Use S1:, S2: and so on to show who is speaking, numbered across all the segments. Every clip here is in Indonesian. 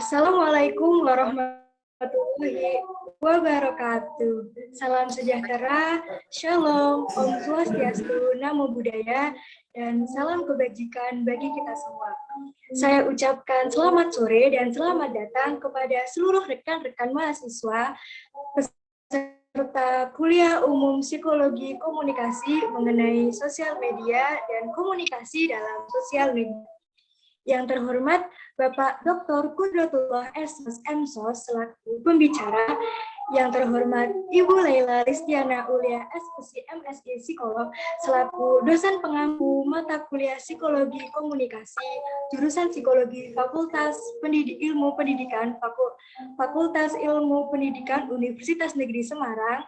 S1: Assalamualaikum warahmatullahi wabarakatuh. Salam sejahtera, shalom, om swastiastu, namo buddhaya, dan salam kebajikan bagi kita semua. Saya ucapkan selamat sore dan selamat datang kepada seluruh rekan-rekan mahasiswa peserta kuliah umum psikologi komunikasi mengenai sosial media dan komunikasi dalam sosial media. Yang terhormat Bapak Dr. Kudratullah S.Sos M.Sos selaku pembicara, yang terhormat Ibu Laila Listiana Ulia SPC MSI Psikolog selaku dosen pengampu mata kuliah Psikologi Komunikasi jurusan Psikologi Fakultas Ilmu Pendidikan Fakultas Ilmu Pendidikan Universitas Negeri Semarang,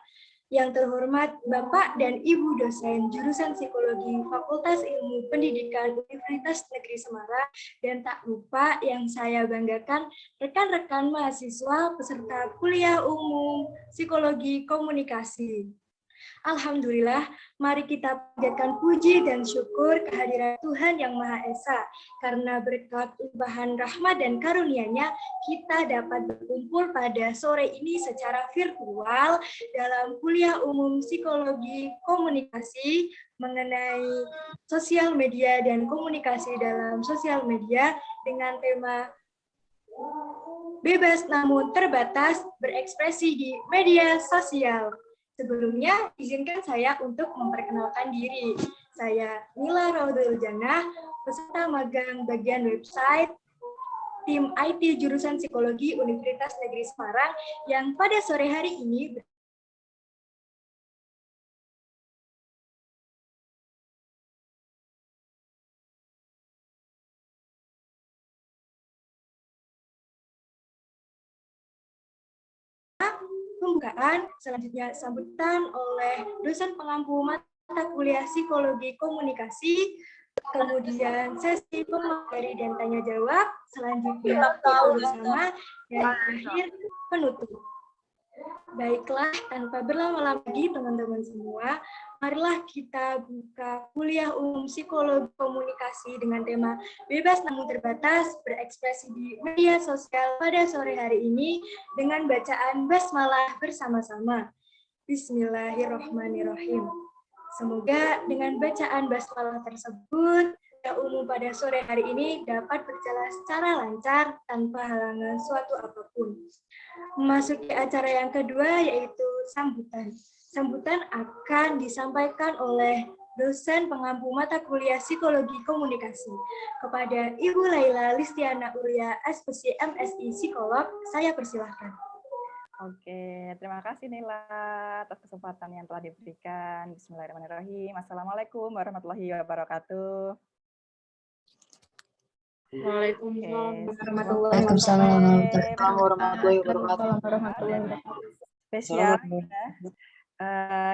S1: yang terhormat Bapak dan Ibu dosen jurusan Psikologi Fakultas Ilmu Pendidikan Universitas Negeri Semarang, dan tak lupa yang saya banggakan rekan-rekan mahasiswa peserta kuliah umum Psikologi Komunikasi. Alhamdulillah, mari kita panjatkan puji dan syukur kehadiran Tuhan Yang Maha Esa. Karena berkat limpahan rahmat dan karunia-Nya, kita dapat berkumpul pada sore ini secara virtual dalam kuliah umum Psikologi Komunikasi mengenai sosial media dan komunikasi dalam sosial media dengan tema bebas namun terbatas berekspresi di media sosial. Sebelumnya, izinkan saya untuk memperkenalkan diri. Saya Nila Raudul Jannah, peserta magang bagian website tim IT jurusan Psikologi Universitas Negeri Semarang, yang pada sore hari ini pembukaan, selanjutnya sambutan oleh dosen pengampu mata kuliah Psikologi Komunikasi, kemudian sesi pemateri dan tanya jawab, selanjutnya foto bersama, dan akhir penutup. Baiklah, tanpa berlama-lama lagi teman-teman semua, marilah kita buka kuliah umum Psikologi Komunikasi dengan tema bebas namun terbatas berekspresi di media sosial pada sore hari ini dengan bacaan basmalah bersama-sama. Bismillahirrahmanirrahim. Semoga dengan bacaan basmalah tersebut, kuliah umum pada sore hari ini dapat berjalan secara lancar tanpa halangan suatu apapun. Memasuki acara yang kedua, yaitu sambutan. Sambutan akan disampaikan oleh dosen pengampu mata kuliah Psikologi Komunikasi. Kepada Ibu Laila Listiana Ulia SPC MSI Psikolog, saya persilahkan.
S2: Oke, terima kasih Nila atas kesempatan yang telah diberikan. Bismillahirrahmanirrahim. Assalamualaikum warahmatullahi wabarakatuh.
S3: Waalaikumsalam warahmatullahi wabarakatuh.
S2: Spesial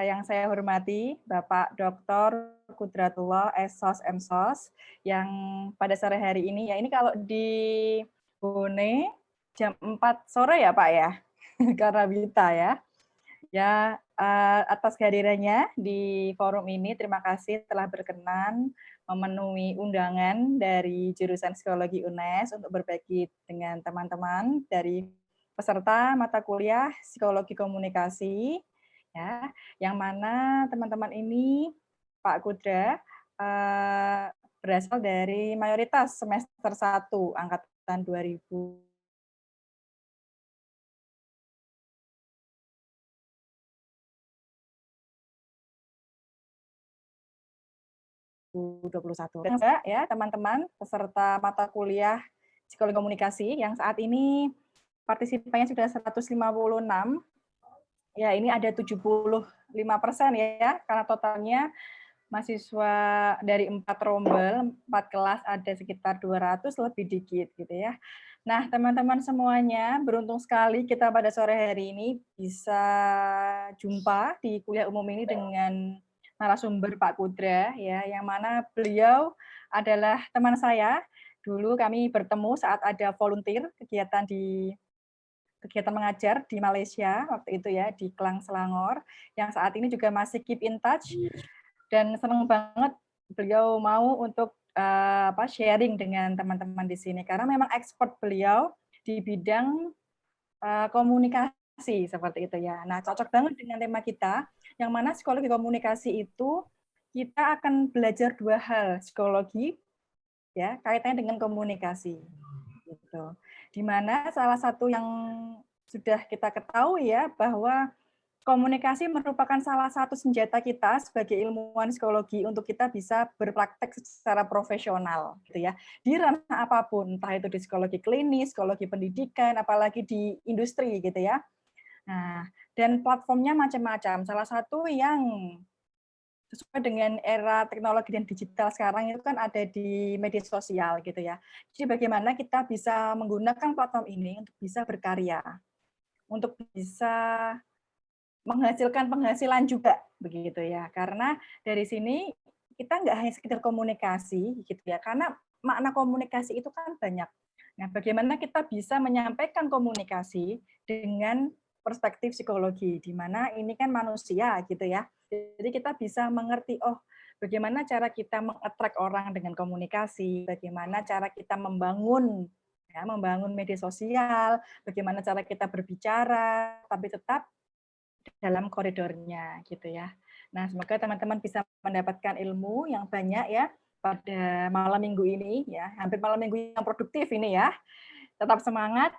S2: yang saya hormati Bapak Dr. Kudratullah S.Sos M.Sos yang pada sore hari ini, ya ini kalau di Bone jam 4 sore ya Pak ya, karena Wita ya. Ya, atas kehadirannya di forum ini, terima kasih telah berkenan memenuhi undangan dari jurusan Psikologi UNES untuk berbagi dengan teman-teman dari peserta mata kuliah Psikologi Komunikasi, ya, yang mana teman-teman ini, Pak Kudra, berasal dari mayoritas semester 1 angkatan 2021. Ya, teman-teman peserta mata kuliah Psikologi Komunikasi yang saat ini partisipannya sudah 156. Ya, ini ada 75% ya, karena totalnya mahasiswa dari 4 rombel, 4 kelas ada sekitar 200 lebih dikit gitu ya. Nah, teman-teman semuanya, beruntung sekali kita pada sore hari ini bisa jumpa di kuliah umum ini dengan narasumber Pak Kudra, ya, yang mana beliau adalah teman saya. Dulu kami bertemu saat ada volunteer kegiatan mengajar di Malaysia waktu itu ya, di Klang Selangor, yang saat ini juga masih keep in touch, dan senang banget beliau mau untuk sharing dengan teman-teman di sini, karena memang expert beliau di bidang komunikasi seperti itu ya. Nah, cocok banget dengan tema kita, yang mana psikologi komunikasi itu kita akan belajar dua hal, psikologi ya kaitannya dengan komunikasi. Gitu. Di mana salah satu yang sudah kita ketahui ya bahwa komunikasi merupakan salah satu senjata kita sebagai ilmuwan psikologi untuk kita bisa berpraktek secara profesional, gitu ya, di ranah apapun, entah itu di psikologi klinis, psikologi pendidikan, apalagi di industri, gitu ya. Nah, dan platformnya macam-macam. Salah satu yang sesuai dengan era teknologi dan digital sekarang itu kan ada di media sosial, gitu ya. Jadi bagaimana kita bisa menggunakan platform ini untuk bisa berkarya, untuk bisa menghasilkan penghasilan juga begitu ya, karena dari sini kita nggak hanya sekedar komunikasi gitu ya, karena makna komunikasi itu kan banyak. Nah, bagaimana kita bisa menyampaikan komunikasi dengan perspektif psikologi, di mana ini kan manusia gitu ya, jadi kita bisa mengerti, oh bagaimana cara kita meng-attract orang dengan komunikasi, bagaimana cara kita membangun ya, membangun media sosial, bagaimana cara kita berbicara tapi tetap dalam koridornya gitu ya. Nah, semoga teman-teman bisa mendapatkan ilmu yang banyak ya pada malam minggu ini ya, hampir malam minggu yang produktif ini ya. Tetap semangat.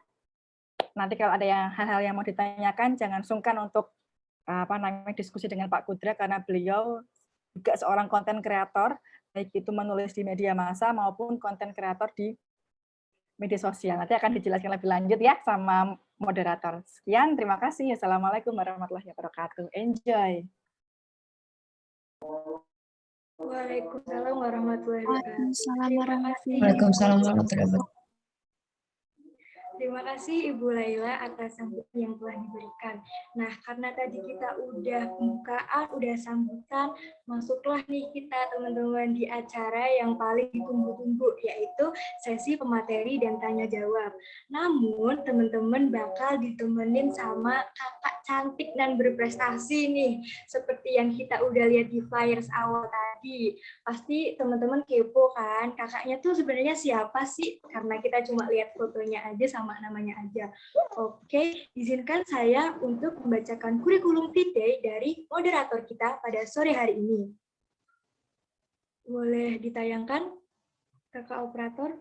S2: Nanti kalau ada hal-hal yang mau ditanyakan jangan sungkan untuk diskusi dengan Pak Kudra karena beliau juga seorang konten kreator, baik itu menulis di media massa maupun konten kreator di media sosial. Nanti akan dijelaskan lebih lanjut ya sama moderator. Sekian, terima kasih. Assalamualaikum warahmatullahi wabarakatuh. Enjoy.
S1: Waalaikumsalam warahmatullahi wabarakatuh.
S3: Waalaikumsalam warahmatullahi wabarakatuh.
S1: Terima kasih Ibu Laila atas sambutan yang telah diberikan. Nah, karena tadi kita udah pembukaan, udah sambutan, masuklah nih kita teman-teman di acara yang paling ditunggu-tunggu, yaitu sesi pemateri dan tanya jawab. Namun, teman-teman bakal ditemenin sama kakak cantik dan berprestasi nih, seperti yang kita udah lihat di flyers awal tadi. Pasti teman-teman kepo kan, kakaknya tuh sebenarnya siapa sih? Karena kita cuma lihat fotonya aja sama namanya aja. Oke, izinkan saya untuk membacakan kurikulum T-Day dari moderator kita pada sore hari ini. Boleh ditayangkan, kakak operator?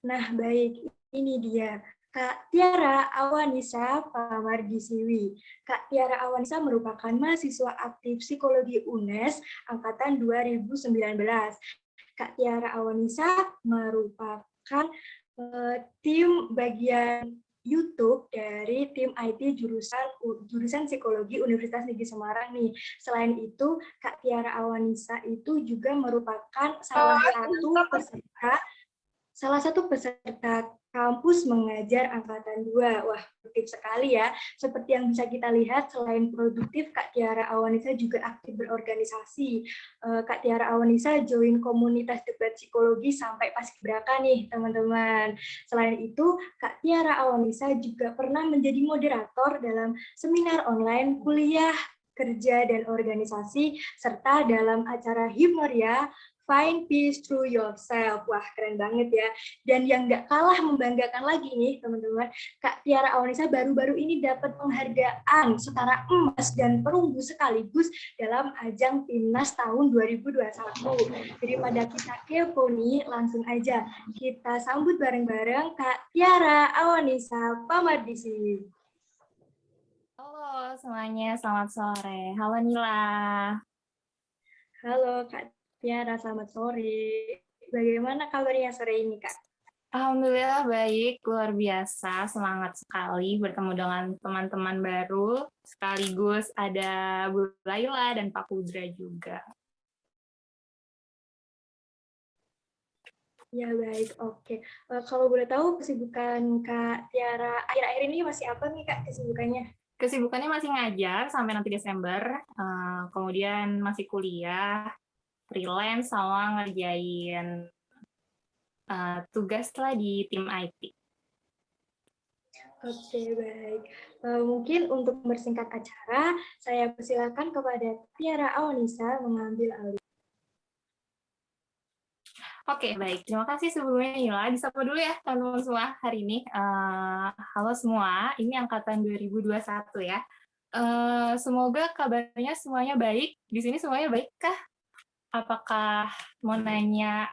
S1: Nah, baik, ini dia. Kak Tiara Awanisa Pamardisiwi. Kak Tiara Awanisa merupakan mahasiswa aktif psikologi UNES angkatan 2019. Kak Tiara Awanisa merupakan tim bagian YouTube dari tim IT jurusan psikologi Universitas Negeri Semarang nih. Selain itu, Kak Tiara Awanisa itu juga merupakan salah satu peserta kampus mengajar angkatan 2. Wah, produktif sekali ya. Seperti yang bisa kita lihat, selain produktif, Kak Tiara Awanisa juga aktif berorganisasi. Kak Tiara Awanisa join komunitas debat psikologi sampai paskibraka nih, teman-teman. Selain itu, Kak Tiara Awanisa juga pernah menjadi moderator dalam seminar online kuliah kerja dan organisasi, serta dalam acara Hipnoria, Find Peace Through Yourself. Wah, keren banget ya. Dan yang nggak kalah membanggakan lagi nih, teman-teman, Kak Tiara Awanisa baru-baru ini dapat penghargaan setara emas dan perunggu sekaligus dalam ajang Timnas tahun 2021. Daripada kita kepo nih, langsung aja kita sambut bareng-bareng Kak Tiara Awanisa Pamardisi.
S4: Halo semuanya, selamat sore. Halo Nila.
S1: Halo Kak Tiara, selamat sore. Bagaimana kabarnya sore ini, Kak?
S4: Alhamdulillah baik, luar biasa, semangat sekali bertemu dengan teman-teman baru, sekaligus ada Bu Laila dan Pak Kudra juga.
S1: Ya baik, oke. Kalau boleh tahu kesibukan Kak Tiara akhir-akhir ini masih apa nih Kak kesibukannya?
S4: Kesibukannya masih ngajar sampai nanti Desember, kemudian masih kuliah, freelance, sama ngerjain tugas lah di tim IT.
S1: Oke, baik. Mungkin untuk mempersingkat acara, saya persilakan kepada Tiara Awanisa mengambil alih.
S4: Oke, baik. Terima kasih sebelumnya Nila. Disapa dulu ya teman-teman semua hari ini. Halo semua, ini angkatan 2021 ya. Semoga kabarnya semuanya baik. Di sini semuanya baik kah? Apakah mau nanya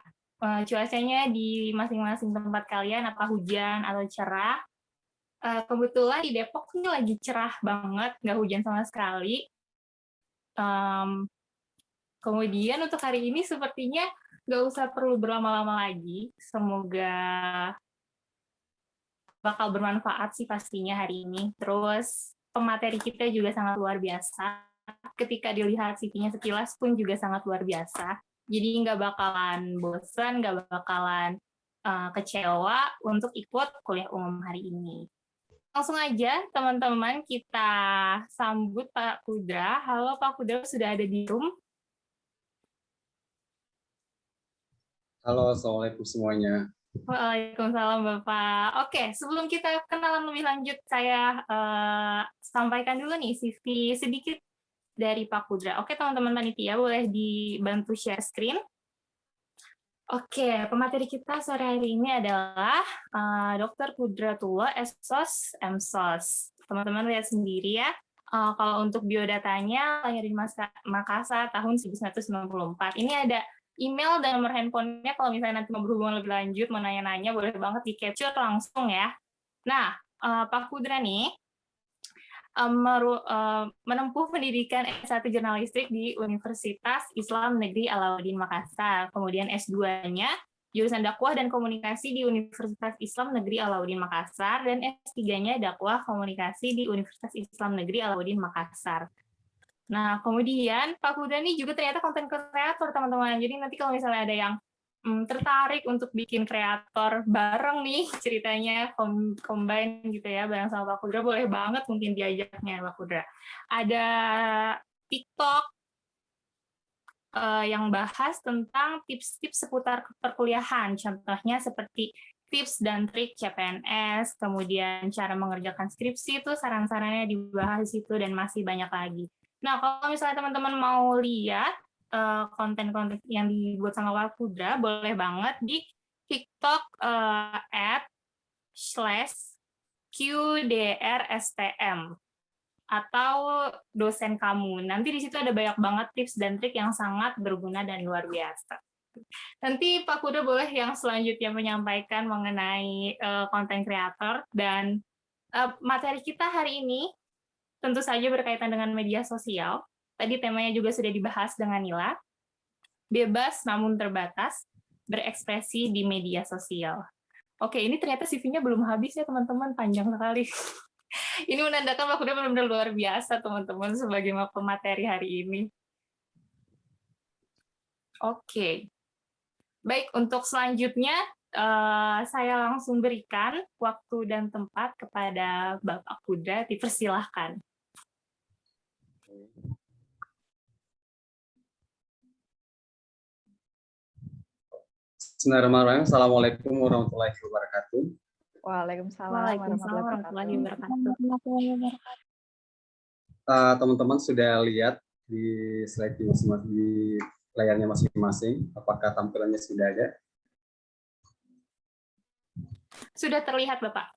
S4: cuacanya di masing-masing tempat kalian, apa hujan atau cerah? Kebetulan di Depok ini lagi cerah banget, nggak hujan sama sekali. Kemudian untuk hari ini sepertinya nggak usah perlu berlama-lama lagi. Semoga bakal bermanfaat sih pastinya hari ini. Terus pemateri kita juga sangat luar biasa. Ketika dilihat CV-nya sekilas pun juga sangat luar biasa. Jadi nggak bakalan bosan, nggak bakalan kecewa untuk ikut kuliah umum hari ini. Langsung aja teman-teman kita sambut Pak Kudra. Halo Pak Kudra, sudah ada di room?
S5: Halo, Assalamualaikum semuanya.
S4: Waalaikumsalam Bapak. Oke, sebelum kita kenalan lebih lanjut, saya sampaikan dulu nih CV sedikit dari Pak Kudra. Oke, teman-teman panitia boleh dibantu share screen. Oke, pemateri kita sore hari ini adalah Dr. Kudratullah SSOS MSOS. Teman-teman lihat sendiri ya. Kalau untuk biodatanya lahir di Makassar tahun 1994. Ini ada email dan nomor handphonenya kalau misalnya nanti mau berhubungan lebih lanjut, mau nanya-nanya, boleh banget di-capture langsung ya. Nah, Pak Kudra nih, menempuh pendidikan S1 Jurnalistik di Universitas Islam Negeri Alauddin Makassar. Kemudian S2-nya jurusan dakwah dan komunikasi di Universitas Islam Negeri Alauddin Makassar, dan S3-nya dakwah komunikasi di Universitas Islam Negeri Alauddin Makassar. Nah, kemudian Pak Kudra ini juga ternyata konten kreator, teman-teman. Jadi nanti kalau misalnya ada yang tertarik untuk bikin kreator bareng nih ceritanya, combine gitu ya, bareng sama Pak Kudra, boleh banget mungkin diajaknya Pak Kudra. Ada TikTok yang bahas tentang tips-tips seputar perkuliahan, contohnya seperti tips dan trik CPNS, kemudian cara mengerjakan skripsi itu saran-sarannya dibahas di situ, dan masih banyak lagi. Nah, kalau misalnya teman-teman mau lihat konten-konten yang dibuat sama Pak Kudra, boleh banget di TikTok @QDRSTM atau dosen kamu. Nanti di situ ada banyak banget tips dan trik yang sangat berguna dan luar biasa. Nanti Pak Kudra boleh yang selanjutnya menyampaikan mengenai konten kreator, dan materi kita hari ini tentu saja berkaitan dengan media sosial. Tadi temanya juga sudah dibahas dengan Nila. Bebas namun terbatas, berekspresi di media sosial. Oke, ini ternyata CV-nya belum habis ya teman-teman, panjang sekali. Ini menandakan Pak Kudra benar-benar luar biasa teman-teman sebagai pemateri hari ini. Oke. Baik, untuk selanjutnya saya langsung berikan waktu dan tempat kepada Bapak Kudra, dipersilahkan.
S5: Bismillahirrahmanirrahim. Assalamualaikum warahmatullahi wabarakatuh.
S2: Waalaikumsalam warahmatullahi wabarakatuh.
S5: Teman-teman sudah lihat di slide di layarnya masing-masing. Apakah tampilannya sudah ada?
S4: Sudah terlihat, Bapak.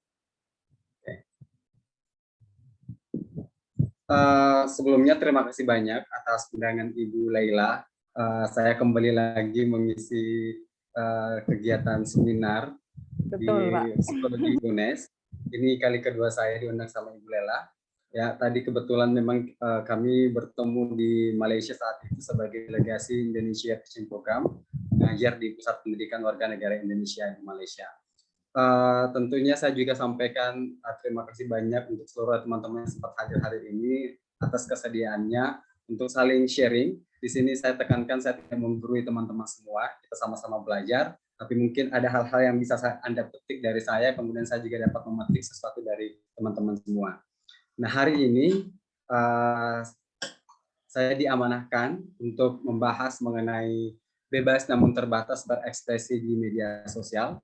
S5: Sebelumnya terima kasih banyak atas undangan Ibu Laila. Saya kembali lagi mengisi kegiatan seminar di Psikologi UNES. Ini kali kedua saya diundang sama Ibu Laila. Ya, tadi kebetulan memang kami bertemu di Malaysia saat itu sebagai delegasi Indonesia Teaching Program, mengajar di Pusat Pendidikan Warga Negara Indonesia di Malaysia. Tentunya saya juga sampaikan terima kasih banyak untuk seluruh teman-teman yang sempat hadir hari ini atas kesediaannya untuk saling sharing. Di sini saya tekankan saya tidak menggurui teman-teman semua, kita sama-sama belajar, tapi mungkin ada hal-hal yang bisa Anda petik dari saya, kemudian saya juga dapat memetik sesuatu dari teman-teman semua. Nah, hari ini saya diamanahkan untuk membahas mengenai bebas namun terbatas berekspresi di media sosial.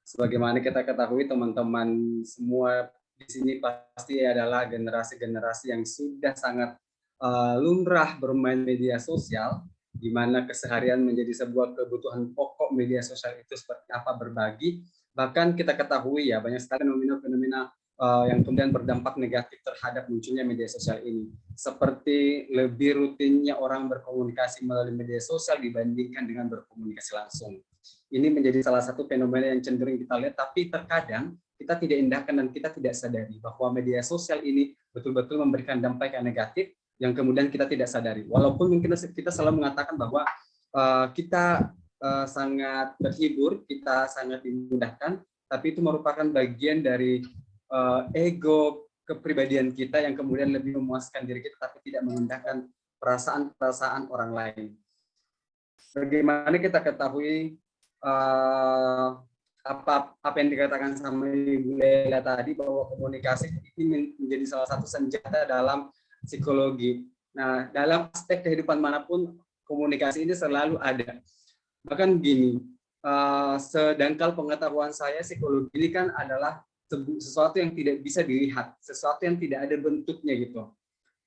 S5: Sebagaimana kita ketahui, teman-teman semua di sini pasti adalah generasi-generasi yang sudah sangat lumrah bermain media sosial, di mana keseharian menjadi sebuah kebutuhan pokok. Media sosial itu seperti apa, berbagi. Bahkan kita ketahui ya, banyak sekali fenomena-fenomena yang kemudian berdampak negatif terhadap munculnya media sosial ini. Seperti lebih rutinnya orang berkomunikasi melalui media sosial dibandingkan dengan berkomunikasi langsung. Ini menjadi salah satu fenomena yang cenderung kita lihat, tapi terkadang kita tidak indahkan dan kita tidak sadari bahwa media sosial ini betul-betul memberikan dampak yang negatif yang kemudian kita tidak sadari. Walaupun mungkin kita selalu mengatakan bahwa kita sangat terhibur, kita sangat dimudahkan, tapi itu merupakan bagian dari ego kepribadian kita yang kemudian lebih memuaskan diri kita, tapi tidak mengindahkan perasaan-perasaan orang lain. Bagaimana kita ketahui apa yang dikatakan sama Ibu Lela tadi, bahwa komunikasi ini menjadi salah satu senjata dalam psikologi. Nah, dalam aspek kehidupan manapun komunikasi ini selalu ada. Bahkan gini, sedangkal pengetahuan saya, psikologi ini kan adalah sesuatu yang tidak bisa dilihat, sesuatu yang tidak ada bentuknya gitu.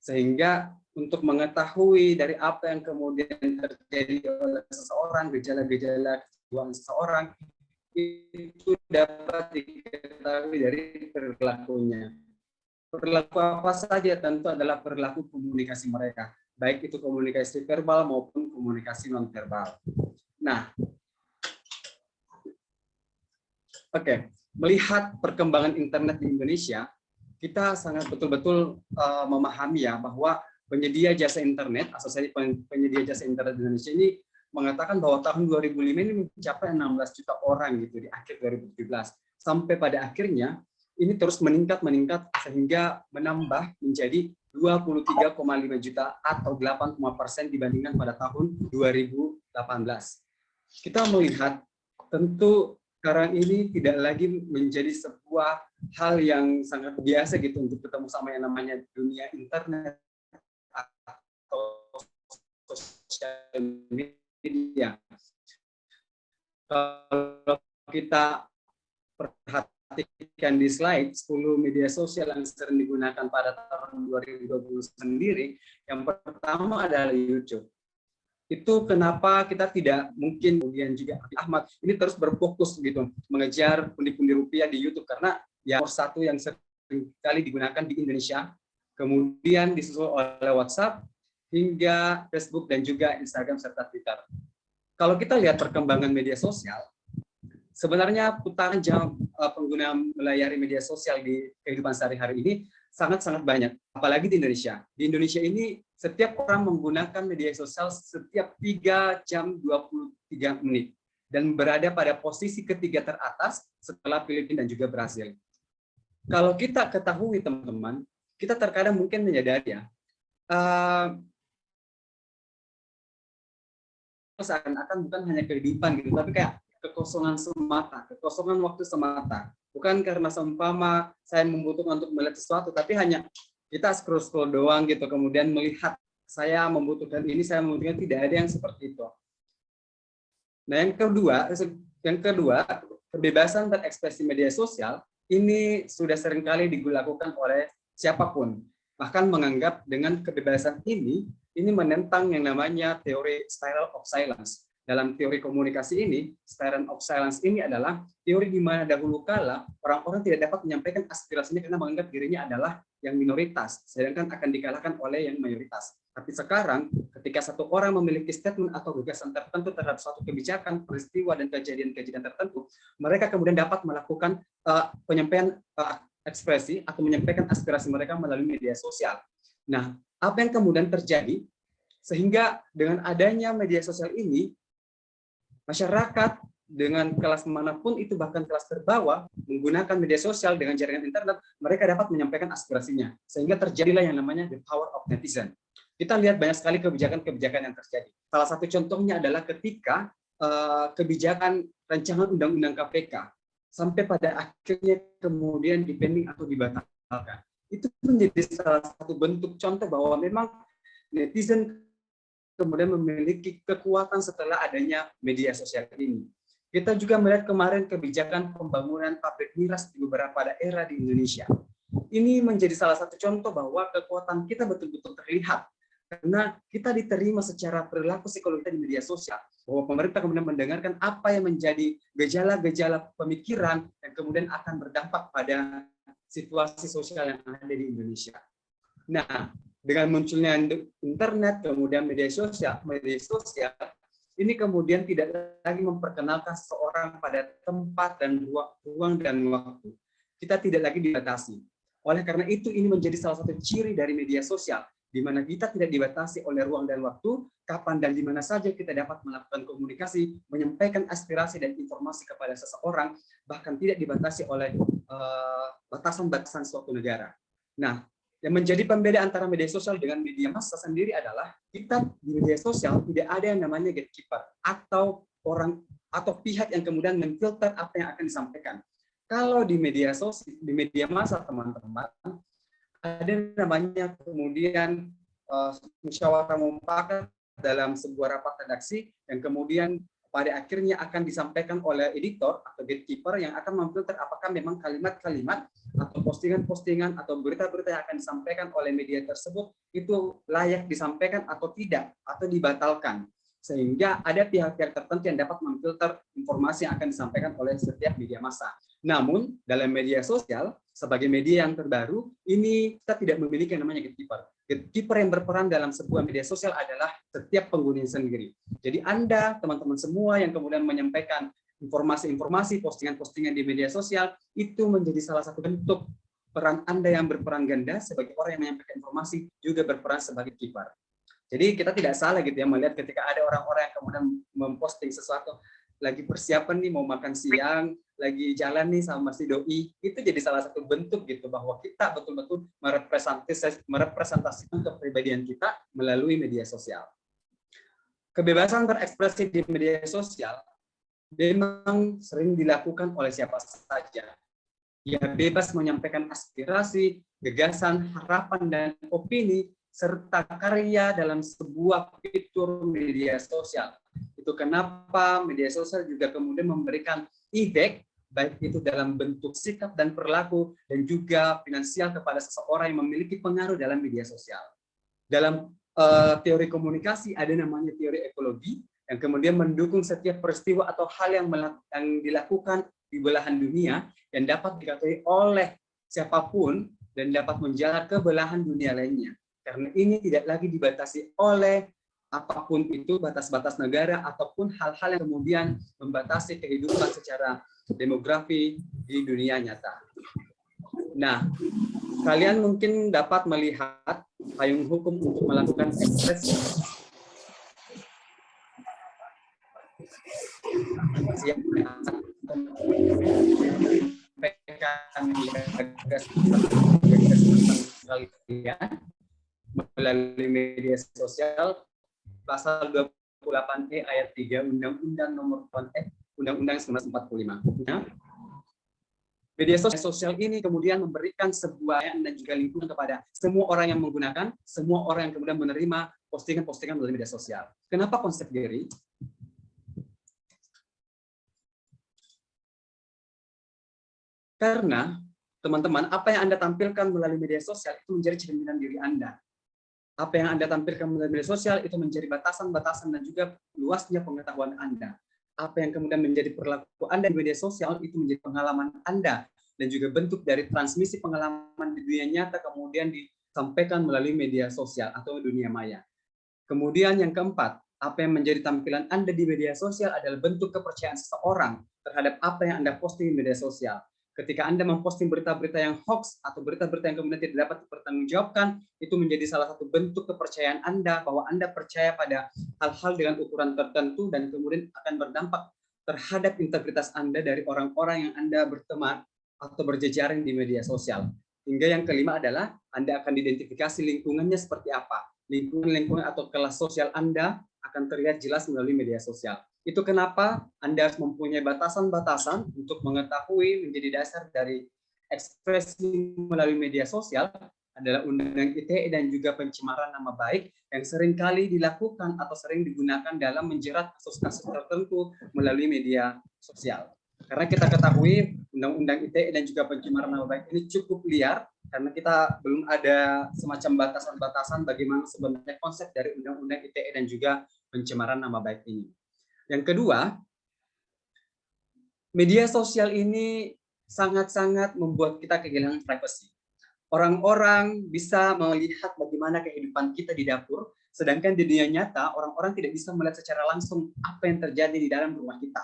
S5: Sehingga untuk mengetahui dari apa yang kemudian terjadi oleh seseorang, gejala-gejala kejiwaan seseorang, itu dapat diketahui dari perilakunya. Perilaku apa saja? Tentu adalah perilaku komunikasi mereka, baik itu komunikasi verbal maupun komunikasi non-verbal. Nah, oke. Melihat perkembangan internet di Indonesia, kita sangat betul-betul memahami ya bahwa penyedia jasa internet, asosiasi penyedia jasa internet di Indonesia ini mengatakan bahwa tahun 2005 ini mencapai 16 juta orang gitu di akhir 2017. Sampai pada akhirnya ini terus meningkat sehingga menambah menjadi 23,5 juta atau 8% dibandingkan pada tahun 2018. Kita melihat tentu sekarang ini tidak lagi menjadi sebuah hal yang sangat biasa gitu untuk ketemu sama yang namanya dunia internet atau sosial media. Kalau kita perhatikan di slide 10 media sosial yang sering digunakan pada tahun 2020 sendiri, yang pertama adalah YouTube. Itu kenapa kita tidak mungkin, kemudian juga Ahmad ini terus berfokus gitu mengejar pundi-pundi rupiah di YouTube, karena ya nomor satu yang sering kali digunakan di Indonesia, kemudian disusul oleh WhatsApp hingga Facebook dan juga Instagram serta Twitter. Kalau kita lihat perkembangan media sosial, sebenarnya putaran jam pengguna melayari media sosial di kehidupan sehari-hari ini sangat-sangat banyak, apalagi di Indonesia. Di Indonesia ini setiap orang menggunakan media sosial setiap 3 jam 23 menit dan berada pada posisi ketiga teratas setelah Filipina dan juga Brasil. Kalau kita ketahui teman-teman, kita terkadang mungkin menyadari ya, seakan-akan bukan hanya kehidupan gitu, tapi kayak kekosongan semata, kekosongan waktu semata. Bukan karena seumpama saya membutuhkan untuk melihat sesuatu, tapi hanya kita scroll doang gitu, kemudian melihat saya membutuhkan ini, saya membutuhkan, tidak ada yang seperti itu. Nah, yang kedua, kebebasan berekspresi media sosial ini sudah seringkali dilakukan oleh siapapun. Bahkan menganggap dengan kebebasan ini menentang yang namanya teori spiral of silence. Dalam teori komunikasi ini, spiral of silence ini adalah teori di mana dahulu kala orang-orang tidak dapat menyampaikan aspirasinya karena menganggap dirinya adalah yang minoritas, sedangkan akan dikalahkan oleh yang mayoritas. Tapi sekarang, ketika satu orang memiliki statement atau gagasan tertentu terhadap suatu kebijakan, peristiwa, dan kejadian-kejadian tertentu, mereka kemudian dapat melakukan penyampaian ekspresi atau menyampaikan aspirasi mereka melalui media sosial. Nah, apa yang kemudian terjadi? Sehingga dengan adanya media sosial ini, masyarakat dengan kelas manapun itu, bahkan kelas terbawah, menggunakan media sosial dengan jaringan internet, mereka dapat menyampaikan aspirasinya. Sehingga terjadilah yang namanya the power of netizen. Kita lihat banyak sekali kebijakan-kebijakan yang terjadi. Salah satu contohnya adalah ketika kebijakan rancangan undang-undang KPK sampai pada akhirnya kemudian dipending atau dibatalkan. Itu menjadi salah satu bentuk contoh bahwa memang netizen kemudian memiliki kekuatan setelah adanya media sosial ini. Kita juga melihat kemarin kebijakan pembangunan pabrik miras di beberapa daerah di Indonesia. Ini menjadi salah satu contoh bahwa kekuatan kita betul-betul terlihat Karena kita diterima secara perilaku psikologi di media sosial, bahwa pemerintah kemudian mendengarkan apa yang menjadi gejala-gejala pemikiran yang kemudian akan berdampak pada situasi sosial yang ada di Indonesia. Nah, dengan munculnya internet, kemudian media sosial, ini kemudian tidak lagi memperkenalkan seseorang pada tempat dan ruang dan waktu. Kita tidak lagi dibatasi. Oleh karena itu, ini menjadi salah satu ciri dari media sosial, di mana kita tidak dibatasi oleh ruang dan waktu, kapan dan di mana saja kita dapat melakukan komunikasi, menyampaikan aspirasi dan informasi kepada seseorang, bahkan tidak dibatasi oleh batasan-batasan suatu negara. Nah, yang menjadi pembeda antara media sosial dengan media massa sendiri adalah kita di media sosial tidak ada yang namanya gatekeeper atau orang atau pihak yang kemudian memfilter apa yang akan disampaikan. Kalau di media sosial, di media massa teman-teman, ada namanya kemudian musyawarah mufakat dalam sebuah rapat redaksi yang kemudian pada akhirnya akan disampaikan oleh editor atau gatekeeper yang akan memfilter apakah memang kalimat-kalimat atau postingan-postingan atau berita-berita yang akan disampaikan oleh media tersebut itu layak disampaikan atau tidak, atau dibatalkan. Sehingga ada pihak-pihak tertentu yang dapat memfilter informasi yang akan disampaikan oleh setiap media massa. Namun, dalam media sosial, sebagai media yang terbaru, ini kita tidak memiliki yang namanya gatekeeper. Gatekeeper yang berperan dalam sebuah media sosial adalah setiap pengguna sendiri. Jadi Anda, teman-teman semua yang kemudian menyampaikan informasi-informasi, postingan-postingan di media sosial, itu menjadi salah satu bentuk peran Anda yang berperan ganda sebagai orang yang menyampaikan informasi, juga berperan sebagai gatekeeper. Jadi kita tidak salah gitu ya melihat ketika ada orang-orang yang kemudian memposting sesuatu, lagi persiapan nih mau makan siang, lagi jalan nih sama si doi, itu jadi salah satu bentuk gitu bahwa kita betul-betul merepresentasikan kepribadian kita melalui media sosial. Kebebasan berekspresi di media sosial memang sering dilakukan oleh siapa saja. Ia bebas menyampaikan aspirasi, gagasan, harapan, dan opini, serta karya dalam sebuah fitur media sosial. Itu kenapa media sosial juga kemudian memberikan efek, baik itu dalam bentuk sikap dan perilaku, dan juga finansial kepada seseorang yang memiliki pengaruh dalam media sosial. Dalam teori komunikasi ada namanya teori ekologi, yang kemudian mendukung setiap peristiwa atau hal yang dilakukan di belahan dunia yang dapat diketahui oleh siapapun dan dapat menjalar ke belahan dunia lainnya. Karena ini tidak lagi dibatasi oleh apapun itu, batas-batas negara ataupun hal-hal yang kemudian membatasi kehidupan secara demografi di dunia nyata. Nah, kalian mungkin dapat melihat payung hukum untuk melakukan ekspresi yang melalui media sosial, pasal 28E ayat 3 Undang-Undang Nomor 8 Undang-Undang 1945. Nah, media sosial ini kemudian memberikan sebuah dan juga lingkungan kepada semua orang yang menggunakan, semua orang yang kemudian menerima postingan-postingan melalui media sosial. Kenapa konsep Gary? Karena teman-teman, apa yang Anda tampilkan melalui media sosial itu menjadi cerminan diri Anda. Apa yang Anda tampilkan melalui media sosial itu menjadi batasan-batasan dan juga luasnya pengetahuan Anda. Apa yang kemudian menjadi perilaku Anda di media sosial itu menjadi pengalaman Anda dan juga bentuk dari transmisi pengalaman di dunia nyata kemudian disampaikan melalui media sosial atau dunia maya. Kemudian yang keempat, apa yang menjadi tampilan Anda di media sosial adalah bentuk kepercayaan seseorang terhadap apa yang Anda posting di media sosial. Ketika Anda memposting berita-berita yang hoax atau berita-berita yang kemudian tidak dapat dipertanggungjawabkan, itu menjadi salah satu bentuk kepercayaan Anda bahwa Anda percaya pada hal-hal dengan ukuran tertentu dan kemudian akan berdampak terhadap integritas Anda dari orang-orang yang Anda berteman atau berjejaring di media sosial. Hingga yang kelima adalah Anda akan diidentifikasi lingkungannya seperti apa. Lingkungan atau kelas sosial Anda akan terlihat jelas melalui media sosial. Itu kenapa Anda harus mempunyai batasan-batasan untuk mengetahui menjadi dasar dari ekspresi melalui media sosial adalah Undang-Undang ITE dan juga pencemaran nama baik yang seringkali dilakukan atau sering digunakan dalam menjerat kasus-kasus tertentu melalui media sosial. Karena kita ketahui Undang-Undang ITE dan juga pencemaran nama baik ini cukup liar karena kita belum ada semacam batasan-batasan bagaimana sebenarnya konsep dari Undang-Undang ITE dan juga pencemaran nama baik ini. Yang kedua, media sosial ini sangat-sangat membuat kita kehilangan privasi. Orang-orang bisa melihat bagaimana kehidupan kita di dapur, sedangkan di dunia nyata orang-orang tidak bisa melihat secara langsung apa yang terjadi di dalam rumah kita.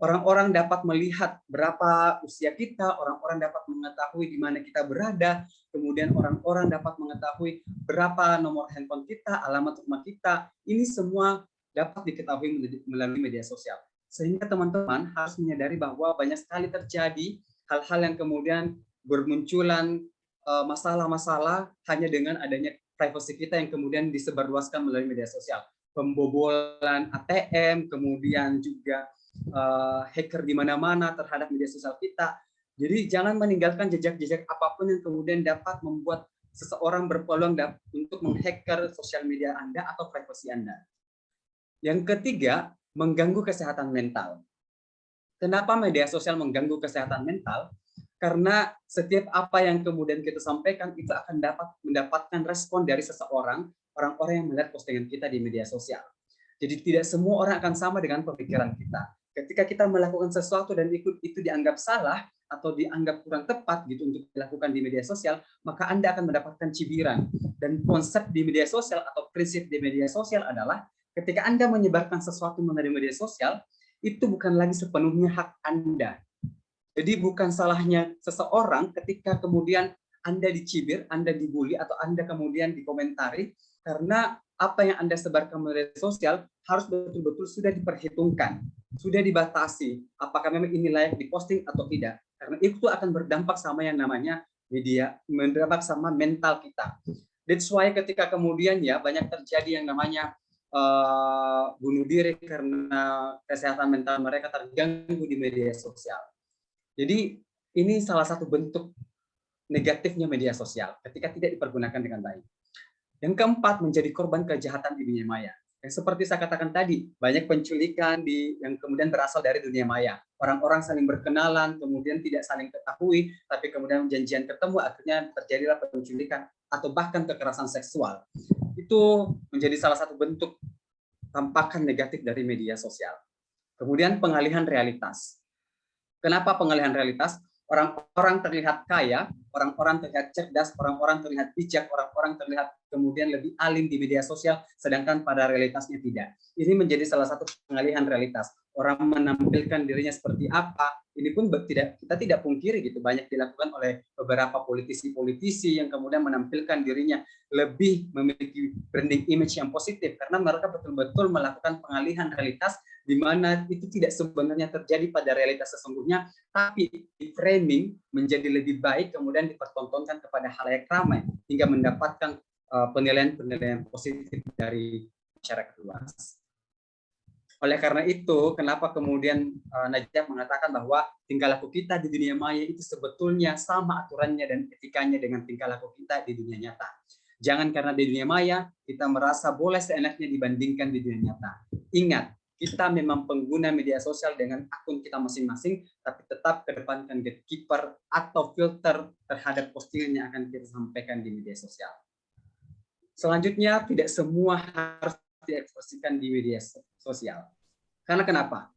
S5: Orang-orang dapat melihat berapa usia kita, orang-orang dapat mengetahui di mana kita berada, kemudian orang-orang dapat mengetahui berapa nomor handphone kita, alamat rumah kita. Ini semua dapat diketahui melalui media sosial. Sehingga teman-teman harus menyadari bahwa banyak sekali terjadi hal-hal yang kemudian bermunculan masalah-masalah hanya dengan adanya privasi kita yang kemudian disebarluaskan melalui media sosial. Pembobolan ATM, kemudian juga hacker di mana-mana terhadap media sosial kita. Jadi jangan meninggalkan jejak-jejak apapun yang kemudian dapat membuat seseorang berpeluang untuk menghacker sosial media Anda atau privasi Anda. Yang ketiga, mengganggu kesehatan mental. Kenapa media sosial mengganggu kesehatan mental? Karena setiap apa yang kemudian kita sampaikan itu akan dapat mendapatkan respon dari seseorang, orang-orang yang melihat postingan kita di media sosial. Jadi tidak semua orang akan sama dengan pemikiran kita. Ketika kita melakukan sesuatu dan itu dianggap salah atau dianggap kurang tepat gitu untuk dilakukan di media sosial, maka Anda akan mendapatkan cibiran. Dan konsep di media sosial atau prinsip di media sosial adalah ketika Anda menyebarkan sesuatu melalui media sosial, itu bukan lagi sepenuhnya hak Anda. Jadi bukan salahnya seseorang ketika kemudian Anda dicibir, Anda dibully, atau Anda kemudian dikomentari, karena apa yang Anda sebarkan media sosial harus betul-betul sudah diperhitungkan, sudah dibatasi, apakah memang ini layak diposting atau tidak. Karena itu akan berdampak sama yang namanya media, berdampak sama mental kita. That's why ketika kemudian ya banyak terjadi yang namanya bunuh diri karena kesehatan mental mereka terganggu di media sosial. Jadi ini salah satu bentuk negatifnya media sosial ketika tidak dipergunakan dengan baik. Yang keempat, menjadi korban kejahatan di dunia maya. Yang seperti saya katakan tadi, banyak penculikan yang kemudian berasal dari dunia maya. Orang-orang saling berkenalan, kemudian tidak saling ketahui, tapi kemudian janjian ketemu, akhirnya terjadilah penculikan atau bahkan kekerasan seksual. Itu menjadi salah satu bentuk tampakan negatif dari media sosial. Kemudian pengalihan realitas. Kenapa pengalihan realitas? Orang-orang terlihat kaya, orang-orang terlihat cerdas, orang-orang terlihat bijak, orang-orang terlihat kemudian lebih alim di media sosial, sedangkan pada realitasnya tidak. Ini menjadi salah satu pengalihan realitas. Orang menampilkan dirinya seperti apa, ini pun kita tidak pungkiri gitu, banyak dilakukan oleh beberapa politisi-politisi yang kemudian menampilkan dirinya lebih memiliki branding image yang positif, karena mereka betul-betul melakukan pengalihan realitas di mana itu tidak sebenarnya terjadi pada realitas sesungguhnya, tapi di framing menjadi lebih baik, kemudian dipertontonkan kepada halayak ramai hingga mendapatkan penilaian-penilaian positif dari masyarakat luas. Oleh karena itu, kenapa kemudian Najib mengatakan bahwa tingkah laku kita di dunia maya itu sebetulnya sama aturannya dan etikanya dengan tingkah laku kita di dunia nyata. Jangan karena di dunia maya kita merasa boleh seenaknya dibandingkan di dunia nyata. Ingat, kita memang pengguna media sosial dengan akun kita masing-masing, tapi tetap kedepankan gatekeeper atau filter terhadap postingan yang akan kita sampaikan di media sosial. Selanjutnya, tidak semua harus diekspresikan di media sosial. Karena kenapa?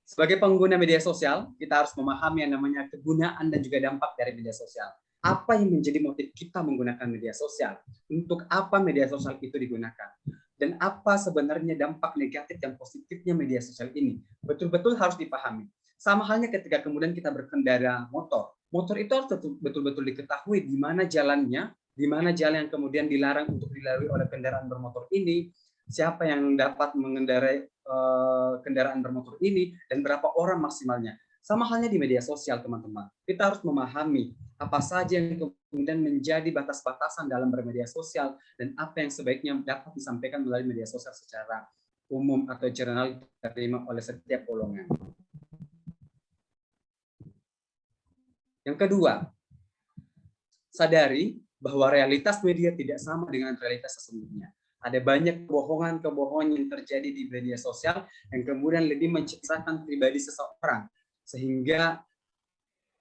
S5: Sebagai pengguna media sosial, kita harus memahami yang namanya kegunaan dan juga dampak dari media sosial. Apa yang menjadi motif kita menggunakan media sosial? Untuk apa media sosial itu digunakan? Dan apa sebenarnya dampak negatif dan positifnya media sosial ini? Betul-betul harus dipahami. Sama halnya ketika kemudian kita berkendara motor. Motor itu harus betul-betul diketahui di mana jalannya, di mana jalan yang kemudian dilarang untuk dilalui oleh kendaraan bermotor ini, siapa yang dapat mengendarai kendaraan bermotor ini, dan berapa orang maksimalnya. Sama halnya di media sosial, teman-teman. Kita harus memahami apa saja yang kemudian menjadi batas-batasan dalam bermedia sosial dan apa yang sebaiknya dapat disampaikan melalui media sosial secara umum atau general diterima oleh setiap golongan. Yang kedua, sadari bahwa realitas media tidak sama dengan realitas sesungguhnya. Ada banyak kebohongan-kebohongan yang terjadi di media sosial yang kemudian lebih menciptakan pribadi seseorang, sehingga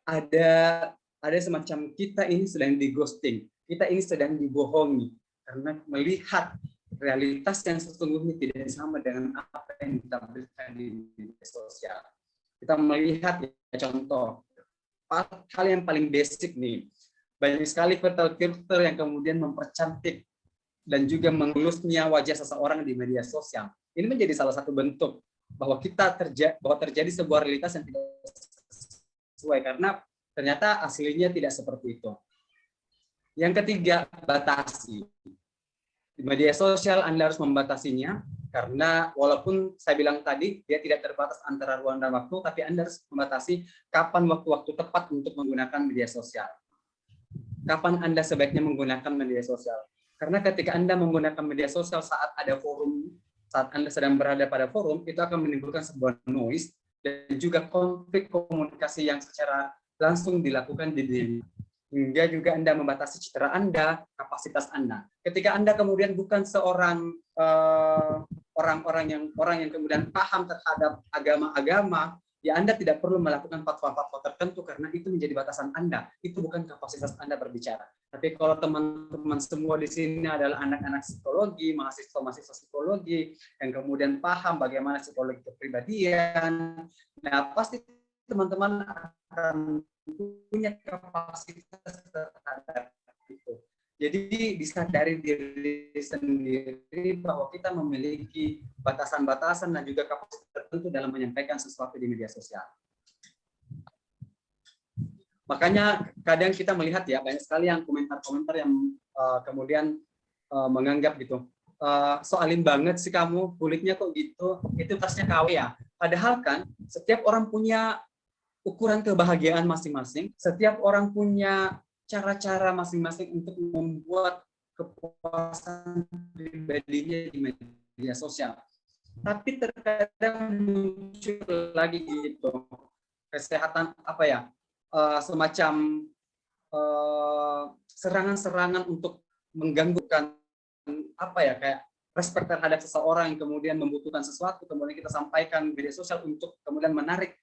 S5: ada ada semacam kita ini sedang di ghosting, kita ini sedang dibohongi karena melihat realitas yang sesungguhnya tidak sama dengan apa yang ditampilkan di media sosial. Kita melihat ya, contoh hal yang paling basic nih, banyak sekali filter-filter yang kemudian mempercantik dan juga mengelusnya wajah seseorang di media sosial. Ini menjadi salah satu bentuk bahwa terjadi sebuah realitas yang tidak sesuai karena ternyata aslinya tidak seperti itu. Yang ketiga, batasi. Di media sosial Anda harus membatasinya karena walaupun saya bilang tadi dia tidak terbatas antara ruang dan waktu, tapi Anda harus membatasi kapan waktu-waktu tepat untuk menggunakan media sosial. Kapan Anda sebaiknya menggunakan media sosial? Karena ketika Anda menggunakan media sosial saat ada forum, saat Anda sedang berada pada forum, itu akan menimbulkan sebuah noise dan juga konflik komunikasi yang secara langsung dilakukan di diri. Hingga juga Anda membatasi citra Anda, kapasitas Anda. Ketika Anda kemudian bukan seorang orang yang kemudian paham terhadap agama-agama, ya Anda tidak perlu melakukan fatwa-fatwa tertentu karena itu menjadi batasan Anda. Itu bukan kapasitas Anda berbicara. Tapi kalau teman-teman semua di sini adalah anak-anak psikologi, mahasiswa-mahasiswa psikologi yang kemudian paham bagaimana psikologi kepribadian, nah pasti teman-teman akan punya kapasitas terhadap itu. Jadi disadari diri sendiri bahwa kita memiliki batasan-batasan dan juga kapasitas tertentu dalam menyampaikan sesuatu di media sosial. Makanya kadang kita melihat ya banyak sekali yang komentar-komentar yang kemudian menganggap gitu, soalin banget sih kamu, kulitnya kok gitu, itu tasnya KW ya. Padahal kan setiap orang punya ukuran kebahagiaan masing-masing, setiap orang punya cara-cara masing-masing untuk membuat kepuasan pribadinya di media sosial. Tapi terkadang muncul lagi gitu kesehatan apa ya, semacam serangan-serangan untuk mengganggukan apa ya, kayak respect terhadap seseorang yang kemudian membutuhkan sesuatu, kemudian kita sampaikan media sosial untuk kemudian menarik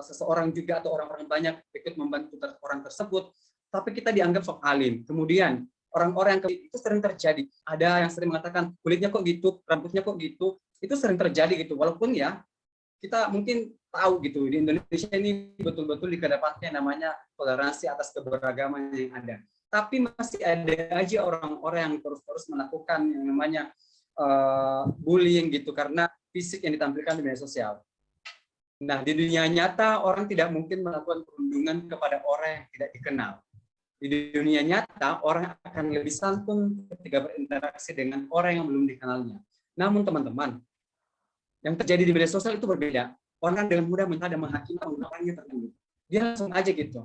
S5: seseorang juga atau orang-orang banyak ikut membantu orang tersebut, tapi kita dianggap sok alim. Kemudian orang-orang yang itu sering terjadi. Ada yang sering mengatakan kulitnya kok gitu, rambutnya kok gitu. Itu sering terjadi gitu. Walaupun ya kita mungkin tahu gitu di Indonesia ini betul-betul dikedepankan namanya toleransi atas keberagaman yang ada. Tapi masih ada aja orang-orang yang terus-terus melakukan yang namanya bullying gitu karena fisik yang ditampilkan di media sosial. Nah, di dunia nyata orang tidak mungkin melakukan perundungan kepada orang yang tidak dikenal. Di dunia nyata orang akan lebih santun ketika berinteraksi dengan orang yang belum dikenalnya. Namun teman-teman, yang terjadi di media sosial itu berbeda. Orang dengan mudah menilai dan menghakimi orangnya tertentu. Dia langsung aja gitu.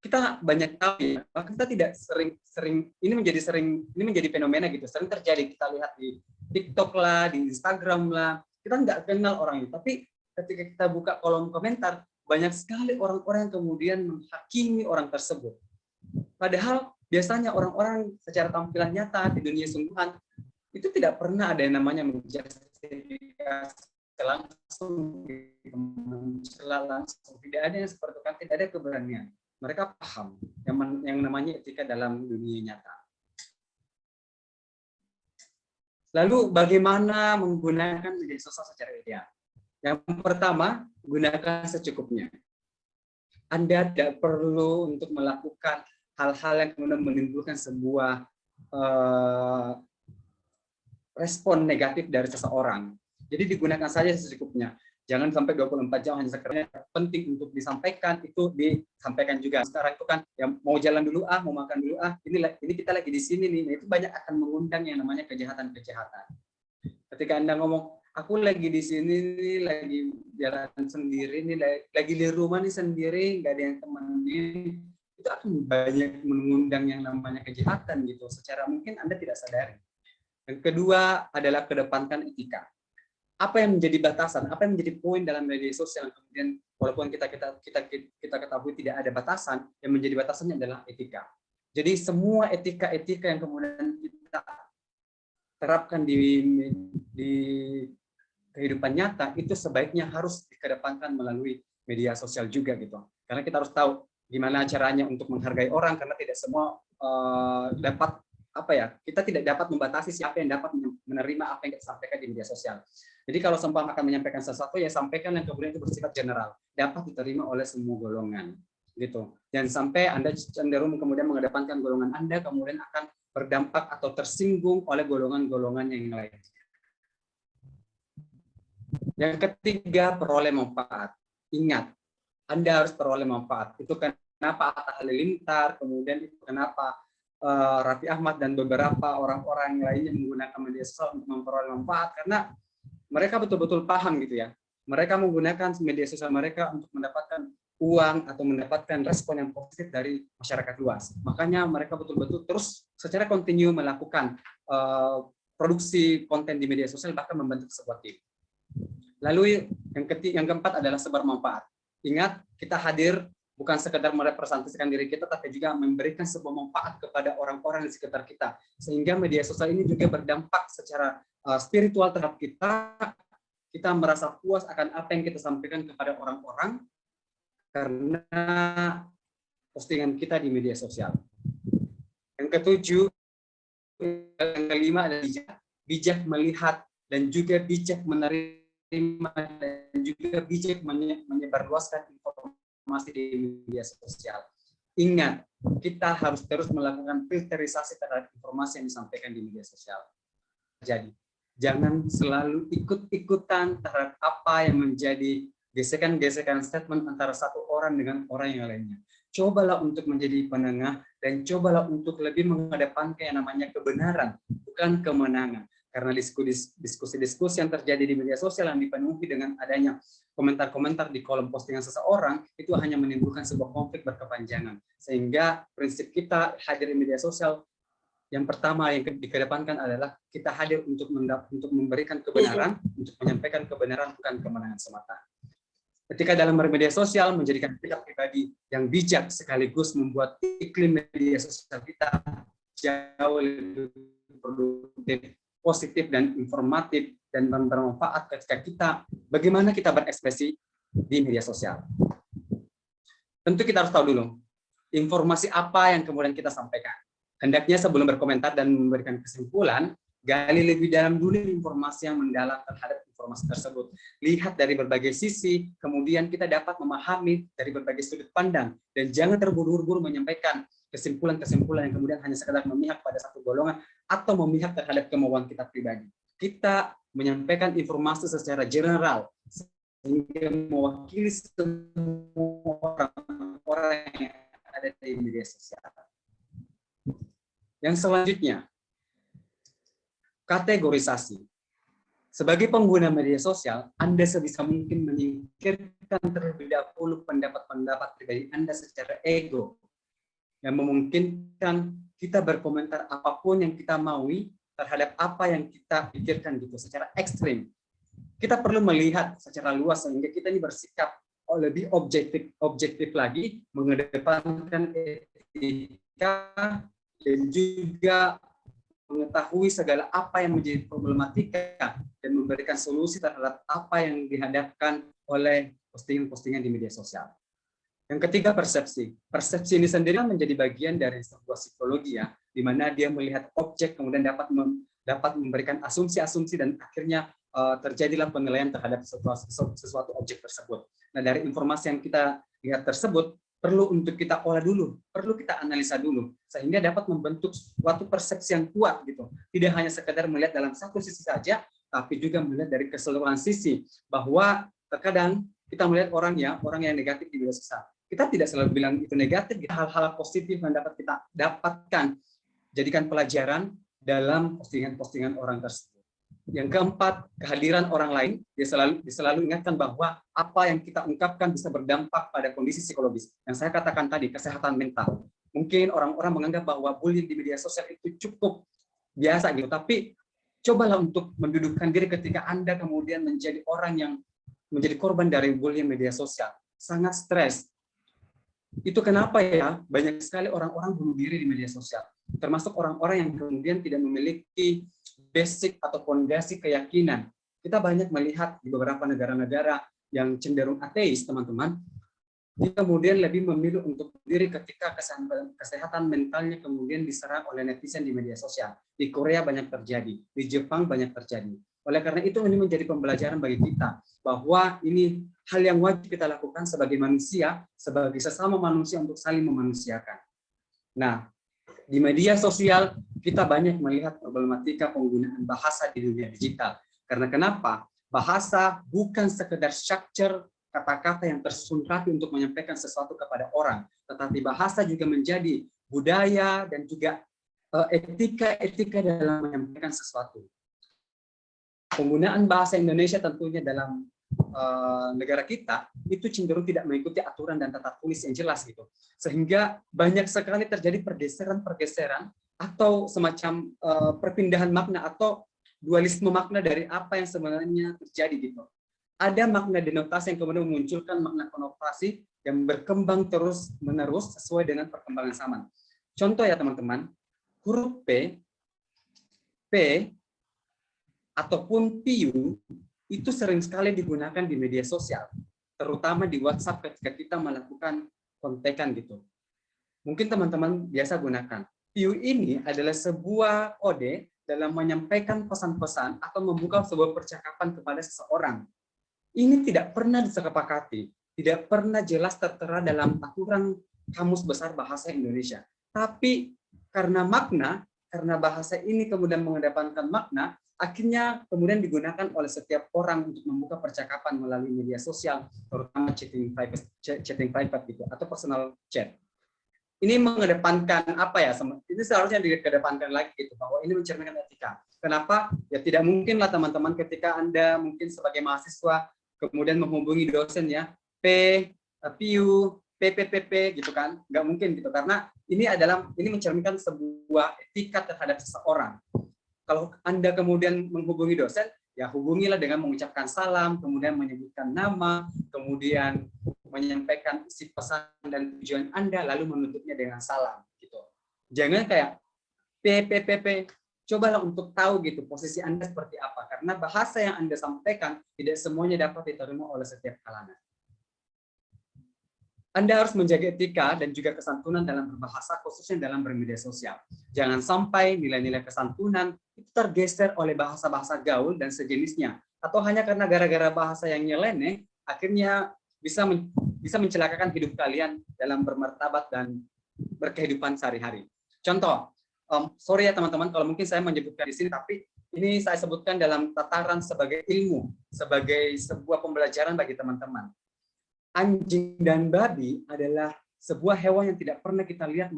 S5: Kita banyak tahu ya, kita tidak sering ini menjadi fenomena gitu. Sering terjadi, kita lihat di TikTok lah, di Instagram lah. Kita nggak kenal orang itu, tapi ketika kita buka kolom komentar, banyak sekali orang-orang yang kemudian menghakimi orang tersebut. Padahal biasanya orang-orang secara tampilan nyata di dunia sungguhan itu tidak pernah ada yang namanya menjustifikasi langsung, mencela langsung. Tidak ada yang seperti itu, kan tidak ada keberanian. Mereka paham yang namanya etika dalam dunia nyata. Lalu bagaimana menggunakan media sosial secara ideal? Yang pertama, gunakan secukupnya. Anda tidak perlu untuk melakukan hal-hal yang kemudian menimbulkan sebuah respon negatif dari seseorang. Jadi digunakan saja secukupnya. Jangan sampai 24 jam hanya sekedar penting untuk disampaikan, itu disampaikan juga. Sekarang itu kan ya mau jalan dulu mau makan dulu ini kita lagi di sini nih. Nah, itu banyak akan mengundang yang namanya kejahatan-kejahatan. Ketika Anda ngomong, aku lagi di sini nih, lagi jalan sendiri nih, lagi di rumah nih sendiri, nggak ada yang temenin, itu akan banyak mengundang yang namanya kejahatan gitu. Secara mungkin Anda tidak sadari. Yang kedua adalah kedepankan etika. Apa yang menjadi batasan? Apa yang menjadi poin dalam media sosial? Kemudian walaupun kita ketahui tidak ada batasan, yang menjadi batasannya adalah etika. Jadi semua etika-etika yang kemudian kita terapkan di kehidupan nyata itu sebaiknya harus dikedepankan melalui media sosial juga gitu. Karena kita harus tahu gimana caranya untuk menghargai orang, karena tidak semua dapat kita tidak dapat membatasi siapa yang dapat menerima apa yang kita sampaikan di media sosial. Jadi kalau seumpama akan menyampaikan sesuatu, ya sampaikan yang kemudian itu bersifat general, dapat diterima oleh semua golongan, gitu. Dan sampai Anda cenderung kemudian mengedepankan golongan Anda, kemudian akan berdampak atau tersinggung oleh golongan-golongan yang lain. Yang ketiga, peroleh manfaat. Ingat, Anda harus peroleh manfaat. Itu kenapa Atta Halilintar, kemudian itu kenapa Raffi Ahmad dan beberapa orang-orang lainnya menggunakan media sosial untuk memperoleh manfaat, karena mereka betul-betul paham gitu ya. Mereka menggunakan media sosial mereka untuk mendapatkan uang atau mendapatkan respon yang positif dari masyarakat luas. Makanya mereka betul-betul terus secara kontinu melakukan produksi konten di media sosial, bahkan membentuk sebuah tim. Lalu yang keempat adalah sebar manfaat. Ingat, kita hadir bukan sekedar merepresentasikan diri kita, tapi juga memberikan sebuah manfaat kepada orang-orang di sekitar kita. Sehingga media sosial ini juga berdampak secara spiritual terhadap kita. Kita merasa puas akan apa yang kita sampaikan kepada orang-orang karena postingan kita di media sosial. Yang ketujuh, yang kelima adalah bijak melihat dan juga bijak menerima dan juga bijak menyebarluaskan informasi di media sosial. Ingat, kita harus terus melakukan filterisasi terhadap informasi yang disampaikan di media sosial. Jadi, jangan selalu ikut-ikutan terhadap apa yang menjadi gesekan-gesekan statement antara satu orang dengan orang yang lainnya. Cobalah untuk menjadi penengah dan cobalah untuk lebih mengedepankan yang namanya kebenaran, bukan kemenangan. Karena diskusi-diskusi yang terjadi di media sosial yang dipenuhi dengan adanya komentar-komentar di kolom postingan seseorang, itu hanya menimbulkan sebuah konflik berkepanjangan. Sehingga prinsip kita hadir di media sosial, yang pertama yang dikedepankan adalah kita hadir untuk memberikan kebenaran, untuk menyampaikan kebenaran, bukan kemenangan semata. Ketika dalam bermedia sosial, menjadikan kita pribadi yang bijak sekaligus membuat iklim media sosial kita jauh lebih produktif, positif dan informatif dan bermanfaat ketika kita bagaimana kita berekspresi di media sosial. Tentu kita harus tahu dulu informasi apa yang kemudian kita sampaikan. Hendaknya sebelum berkomentar dan memberikan kesimpulan, gali lebih dalam dulu informasi yang mendalam terhadap informasi tersebut. Lihat dari berbagai sisi, kemudian kita dapat memahami dari berbagai sudut pandang dan jangan terburu-buru menyampaikan kesimpulan-kesimpulan yang kemudian hanya sekedar memihak pada satu golongan atau memihak terhadap kemauan kita pribadi. Kita menyampaikan informasi secara general sehingga mewakili semua orang yang ada di media sosial. Yang selanjutnya, kategorisasi. Sebagai pengguna media sosial, Anda sebisa mungkin menyingkirkan terlebih dahulu pendapat-pendapat pribadi Anda secara ego, yang memungkinkan kita berkomentar apapun yang kita maui terhadap apa yang kita pikirkan gitu secara ekstrim. Kita perlu melihat secara luas sehingga kita ini bersikap lebih objektif lagi, mengedepankan etika dan juga mengetahui segala apa yang menjadi problematika dan memberikan solusi terhadap apa yang dihadapkan oleh postingan-postingan di media sosial. Yang ketiga, persepsi. Persepsi ini sendiri menjadi bagian dari sebuah psikologi ya, di mana dia melihat objek kemudian dapat memberikan asumsi-asumsi dan akhirnya terjadilah penilaian terhadap sesuatu objek tersebut. Nah, dari informasi yang kita lihat tersebut perlu untuk kita olah dulu, perlu kita analisa dulu sehingga dapat membentuk suatu persepsi yang kuat gitu. Tidak hanya sekedar melihat dalam satu sisi saja, tapi juga melihat dari keseluruhan sisi bahwa terkadang kita melihat orang yang negatif di media sosial. Kita tidak selalu bilang itu negatif, hal-hal positif yang dapat kita dapatkan, jadikan pelajaran dalam postingan-postingan orang tersebut. Yang keempat, kehadiran orang lain, dia selalu ingatkan bahwa apa yang kita ungkapkan bisa berdampak pada kondisi psikologis. Yang saya katakan tadi, kesehatan mental. Mungkin orang-orang menganggap bahwa bullying di media sosial itu cukup biasa gitu, tapi cobalah untuk mendudukkan diri ketika Anda kemudian menjadi orang yang menjadi korban dari bullying media sosial. Sangat stres. Itu kenapa ya banyak sekali orang-orang bunuh diri di media sosial, termasuk orang-orang yang kemudian tidak memiliki basic atau fondasi keyakinan. Kita banyak melihat di beberapa negara-negara yang cenderung ateis, teman-teman, dia kemudian lebih memilih untuk diri ketika kesehatan mentalnya kemudian diserang oleh netizen di media sosial. Di Korea banyak terjadi, di Jepang banyak terjadi. Oleh karena itu ini menjadi pembelajaran bagi kita bahwa ini hal yang wajib kita lakukan sebagai manusia, sebagai sesama manusia untuk saling memanusiakan. Nah, di media sosial kita banyak melihat problematika penggunaan bahasa di dunia digital. Karena kenapa? Bahasa bukan sekedar structure kata-kata yang tersusun rapi untuk menyampaikan sesuatu kepada orang, tetapi bahasa juga menjadi budaya dan juga etika-etika dalam menyampaikan sesuatu. Penggunaan bahasa Indonesia tentunya dalam negara kita itu cenderung tidak mengikuti aturan dan tata tulis yang jelas gitu, sehingga banyak sekali terjadi pergeseran atau semacam perpindahan makna atau dualisme makna dari apa yang sebenarnya terjadi gitu. Ada makna denotasi yang kemudian memunculkan makna konotasi yang berkembang terus-menerus sesuai dengan perkembangan zaman. Contoh ya teman-teman, huruf P, ataupun PIU itu sering sekali digunakan di media sosial, terutama di WhatsApp ketika kita melakukan kontekan gitu. Mungkin teman-teman biasa gunakan. PIU ini adalah sebuah kode dalam menyampaikan pesan-pesan atau membuka sebuah percakapan kepada seseorang. Ini tidak pernah disepakati, tidak pernah jelas tertera dalam aturan Kamus Besar Bahasa Indonesia. Tapi karena makna, karena bahasa ini kemudian mengedepankan makna, akhirnya kemudian digunakan oleh setiap orang untuk membuka percakapan melalui media sosial, terutama chatting private gitu, atau personal chat. Ini mengedepankan apa ya? Ini seharusnya dikedepankan lagi gitu, bahwa ini mencerminkan etika. Kenapa? Ya tidak mungkin lah teman-teman ketika Anda mungkin sebagai mahasiswa kemudian menghubungi dosen ya, PIU, PPPP gitu kan, nggak mungkin gitu, karena ini mencerminkan sebuah etika terhadap seseorang. Kalau Anda kemudian menghubungi dosen, ya hubungilah dengan mengucapkan salam, kemudian menyebutkan nama, kemudian menyampaikan isi pesan dan tujuan Anda, lalu menutupnya dengan salam gitu. Jangan kayak PPPP. Cobalah untuk tahu gitu posisi Anda seperti apa, karena bahasa yang Anda sampaikan tidak semuanya dapat diterima oleh setiap kalangan. Anda harus menjaga etika dan juga kesantunan dalam berbahasa, khususnya dalam bermedia sosial. Jangan sampai nilai-nilai kesantunan itu tergeser oleh bahasa-bahasa gaul dan sejenisnya, atau hanya karena gara-gara bahasa yang nyeleneh, akhirnya bisa mencelakakan hidup kalian dalam bermartabat dan berkehidupan sehari-hari. Contoh, sorry ya teman-teman kalau mungkin saya menyebutkan di sini, tapi ini saya sebutkan dalam tataran sebagai ilmu, sebagai sebuah pembelajaran bagi teman-teman. Anjing dan babi adalah sebuah hewan yang tidak pernah kita lihat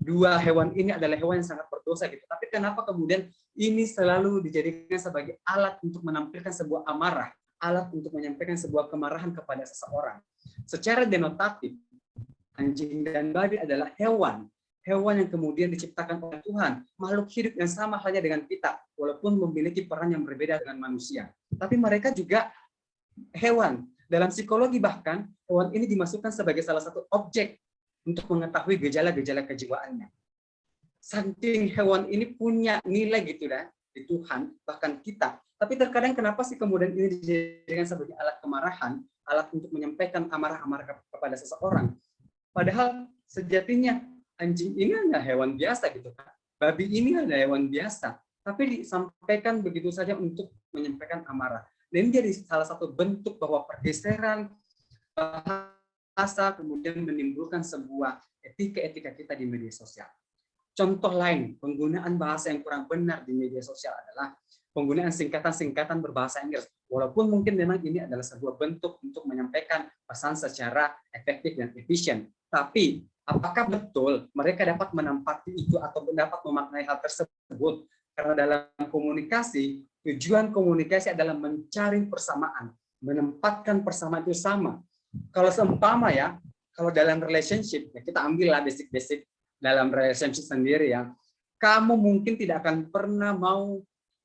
S5: dua hewan ini adalah hewan yang sangat berdosa gitu. Tapi kenapa kemudian ini selalu dijadikan sebagai alat untuk menampilkan sebuah amarah, alat untuk menyampaikan sebuah kemarahan kepada seseorang. Secara denotatif, anjing dan babi adalah hewan yang kemudian diciptakan oleh Tuhan, makhluk hidup yang sama halnya dengan kita, walaupun memiliki peran yang berbeda dengan manusia. Tapi mereka juga hewan. Dalam psikologi bahkan, hewan ini dimasukkan sebagai salah satu objek untuk mengetahui gejala-gejala kejiwaannya. Saking hewan ini punya nilai gitu di Tuhan, bahkan kita. Tapi terkadang kenapa sih kemudian ini dijadikan sebagai alat kemarahan, alat untuk menyampaikan amarah-amarah kepada seseorang? Padahal sejatinya anjing ini adalah hewan biasa gitu kan. Babi ini adalah hewan biasa, tapi disampaikan begitu saja untuk menyampaikan amarah. Dan ini jadi salah satu bentuk bahwa pergeseran bahasa kemudian menimbulkan sebuah etika-etika kita di media sosial. Contoh lain, penggunaan bahasa yang kurang benar di media sosial adalah penggunaan singkatan-singkatan berbahasa Inggris. Walaupun mungkin memang ini adalah sebuah bentuk untuk menyampaikan pesan secara efektif dan efisien. Tapi apakah betul mereka dapat menempati itu atau dapat memaknai hal tersebut? Karena dalam komunikasi, tujuan komunikasi adalah mencari persamaan, menempatkan persamaan itu sama. Kalau seumpama ya, kalau dalam relationship, ya kita ambillah basic-basic dalam relationship sendiri ya, kamu mungkin tidak akan pernah mau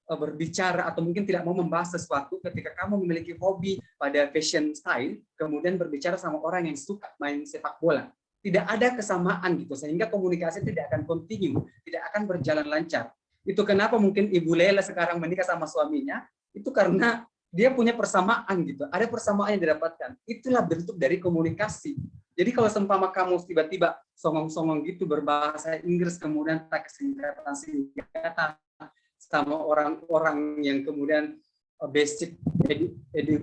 S5: berbicara atau mungkin tidak mau membahas sesuatu ketika kamu memiliki hobi pada fashion style, kemudian berbicara sama orang yang suka main sepak bola. Tidak ada kesamaan gitu, sehingga komunikasi tidak akan continue, tidak akan berjalan lancar. Itu kenapa mungkin Ibu Lela sekarang menikah sama suaminya, itu karena dia punya persamaan gitu, ada persamaan yang didapatkan. Itulah bentuk dari komunikasi. Jadi kalau seumpama kamu tiba-tiba songong-songong gitu berbahasa Inggris, kemudian tak singkatan sama orang-orang yang kemudian basic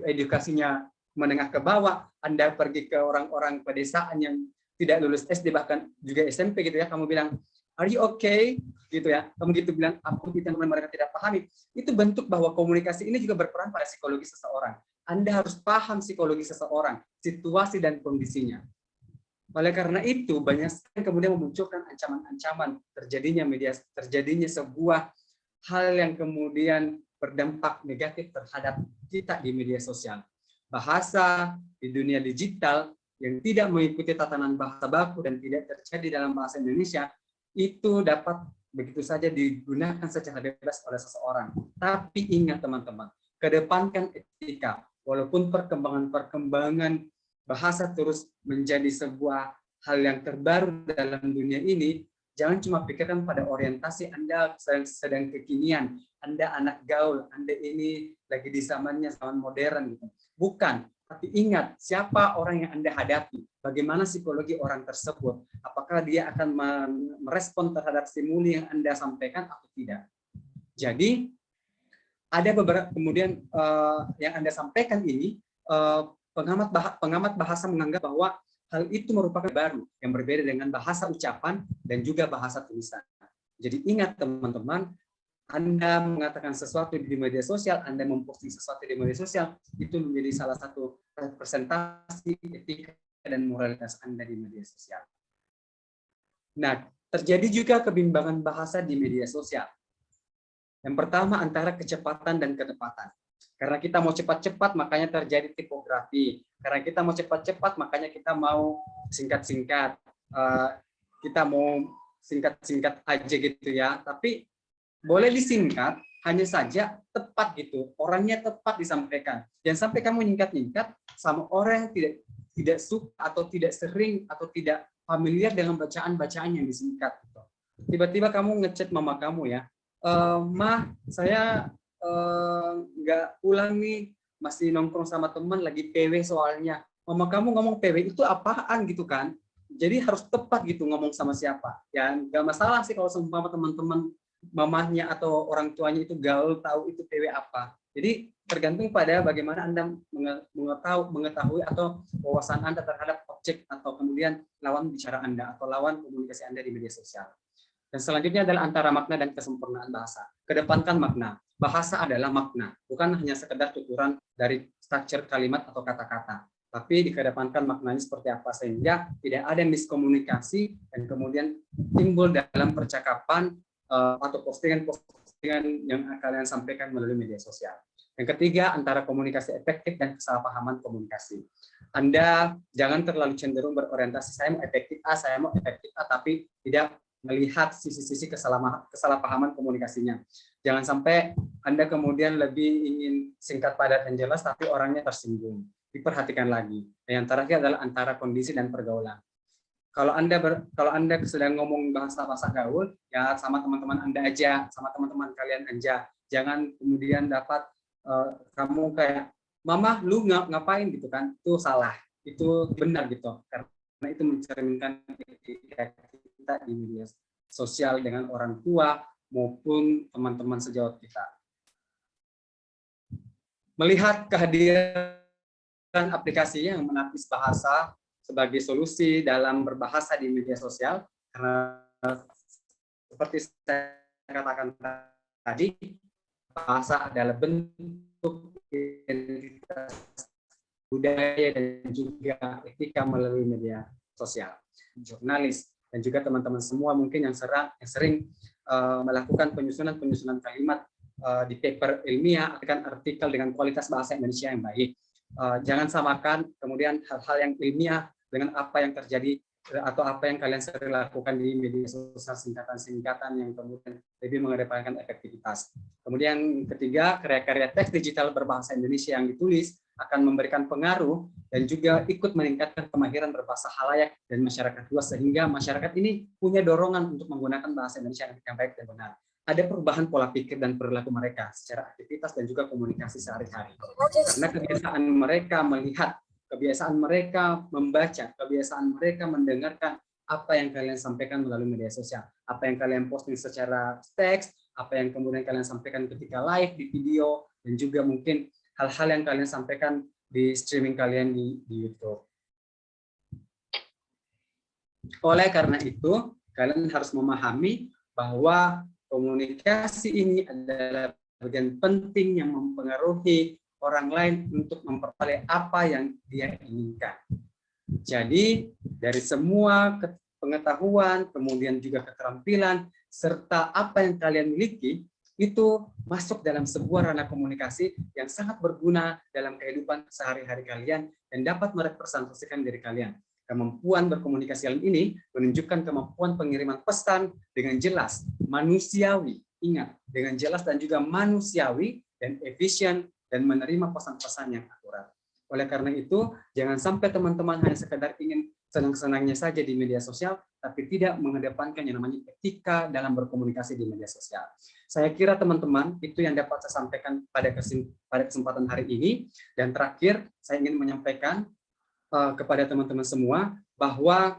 S5: edukasinya menengah ke bawah, Anda pergi ke orang-orang pedesaan yang tidak lulus SD bahkan juga SMP gitu ya, kamu bilang, "Are you okay?" gitu ya. Kamu gitu bilang, "Aku tidak," mereka tidak pahami. Itu bentuk bahwa komunikasi ini juga berperan pada psikologi seseorang. Anda harus paham psikologi seseorang, situasi dan kondisinya. Oleh karena itu, banyak sekali kemudian memunculkan ancaman-ancaman terjadinya sebuah hal yang kemudian berdampak negatif terhadap kita di media sosial. Bahasa di dunia digital yang tidak mengikuti tatanan bahasa baku dan tidak terjadi dalam bahasa Indonesia, itu dapat begitu saja digunakan secara bebas oleh seseorang. Tapi ingat teman-teman, kedepankan etika. Walaupun perkembangan bahasa terus menjadi sebuah hal yang terbaru dalam dunia ini, jangan cuma pikirkan pada orientasi Anda sedang kekinian, Anda anak gaul, Anda ini lagi di zaman modern gitu. Bukan, tapi ingat siapa orang yang Anda hadapi, bagaimana psikologi orang tersebut, apakah dia akan merespon terhadap stimuli yang Anda sampaikan atau tidak. Jadi ada beberapa kemudian yang Anda sampaikan ini, pengamat bahasa menganggap bahwa hal itu merupakan baru yang berbeda dengan bahasa ucapan dan juga bahasa tulisan. Jadi ingat teman-teman, Anda mengatakan sesuatu di media sosial, Anda memposting sesuatu di media sosial, itu menjadi salah satu representasi etika dan moralitas Anda di media sosial. Nah, terjadi juga kebimbangan bahasa di media sosial. Yang pertama antara kecepatan dan ketepatan. Karena kita mau cepat-cepat, makanya terjadi tipografi. Karena kita mau cepat-cepat, makanya kita mau singkat-singkat. Kita mau singkat-singkat aja gitu ya. Tapi boleh disingkat, hanya saja tepat gitu. Orangnya tepat disampaikan. Jangan sampai kamu nyingkat-nyingkat sama orang yang tidak suka atau tidak sering atau tidak familiar dengan bacaan-bacaan yang disingkat. Tiba-tiba kamu ngechat mama kamu ya, "Mah, saya nggak pulang nih, masih nongkrong sama teman, lagi PW soalnya." Mama kamu ngomong PW itu apaan gitu kan? Jadi harus tepat gitu ngomong sama siapa. Ya nggak masalah sih kalau sama teman-teman mamahnya atau orang tuanya itu gaul, tahu itu PW apa. Jadi tergantung pada bagaimana Anda mengetahui atau wawasan Anda terhadap objek atau kemudian lawan bicara Anda atau lawan komunikasi Anda di media sosial. Dan selanjutnya adalah antara makna dan kesempurnaan bahasa. Kedepankan makna. Bahasa adalah makna, bukan hanya sekedar tuturan dari struktur kalimat atau kata-kata. Tapi dikedepankan maknanya seperti apa sehingga tidak ada miskomunikasi dan kemudian timbul dalam percakapan atau postingan-postingan yang kalian sampaikan melalui media sosial. Yang ketiga, antara komunikasi efektif dan kesalahpahaman komunikasi. Anda jangan terlalu cenderung berorientasi saya mau efektif A, tapi tidak melihat sisi-sisi kesalahpahaman komunikasinya. Jangan sampai Anda kemudian lebih ingin singkat, padat, dan jelas, tapi orangnya tersinggung. Diperhatikan lagi. Yang terakhir adalah antara kondisi dan pergaulan. Kalau Anda sedang ngomong bahasa gaul, ya sama teman-teman Anda aja, sama teman-teman kalian aja. Jangan kemudian dapat kamu kayak, "Mama, lu ngapain?" gitu kan. Itu salah. Itu benar gitu. Karena itu mencerminkan kita di media sosial dengan orang tua maupun teman-teman sejawat kita. Melihat kehadiran aplikasi yang menapis bahasa sebagai solusi dalam berbahasa di media sosial, karena seperti saya katakan tadi, bahasa adalah bentuk identitas budaya dan juga etika melalui media sosial. Jurnalis dan juga teman-teman semua mungkin yang sering melakukan penyusunan kalimat di paper ilmiah, artikel dengan kualitas bahasa Indonesia yang baik. Jangan samakan kemudian hal-hal yang ilmiah dengan apa yang terjadi atau apa yang kalian sering lakukan di media sosial, singkatan-singkatan yang kemudian lebih mengedepankan efektivitas. Kemudian ketiga, karya-karya teks digital berbahasa Indonesia yang ditulis akan memberikan pengaruh dan juga ikut meningkatkan kemahiran berbahasa halayak dan masyarakat luas, sehingga masyarakat ini punya dorongan untuk menggunakan bahasa Indonesia yang baik dan benar. ada perubahan pola pikir dan perilaku mereka secara aktivitas dan juga komunikasi sehari-hari. Karena kebiasaan mereka melihat, kebiasaan mereka membaca, kebiasaan mereka mendengarkan apa yang kalian sampaikan melalui media sosial, apa yang kalian posting secara teks, apa yang kemudian kalian sampaikan ketika live di video, dan juga mungkin hal-hal yang kalian sampaikan di streaming kalian di YouTube. Oleh karena itu, kalian harus memahami bahwa komunikasi ini adalah bagian penting yang mempengaruhi orang lain untuk memperoleh apa yang dia inginkan. Jadi, dari semua pengetahuan, kemudian juga keterampilan, serta apa yang kalian miliki, itu masuk dalam sebuah ranah komunikasi yang sangat berguna dalam kehidupan sehari-hari kalian dan dapat merepresentasikan diri kalian. Kemampuan berkomunikasi ini menunjukkan kemampuan pengiriman pesan dengan jelas, manusiawi, ingat, dengan jelas dan juga manusiawi dan efisien dan menerima pesan-pesan yang akurat. Oleh karena itu, jangan sampai teman-teman hanya sekedar ingin senang-senangnya saja di media sosial, tapi tidak mengedepankan yang namanya etika dalam berkomunikasi di media sosial. Saya kira teman-teman, itu yang dapat saya sampaikan pada kesempatan hari ini. Dan terakhir, saya ingin menyampaikan kepada teman-teman semua bahwa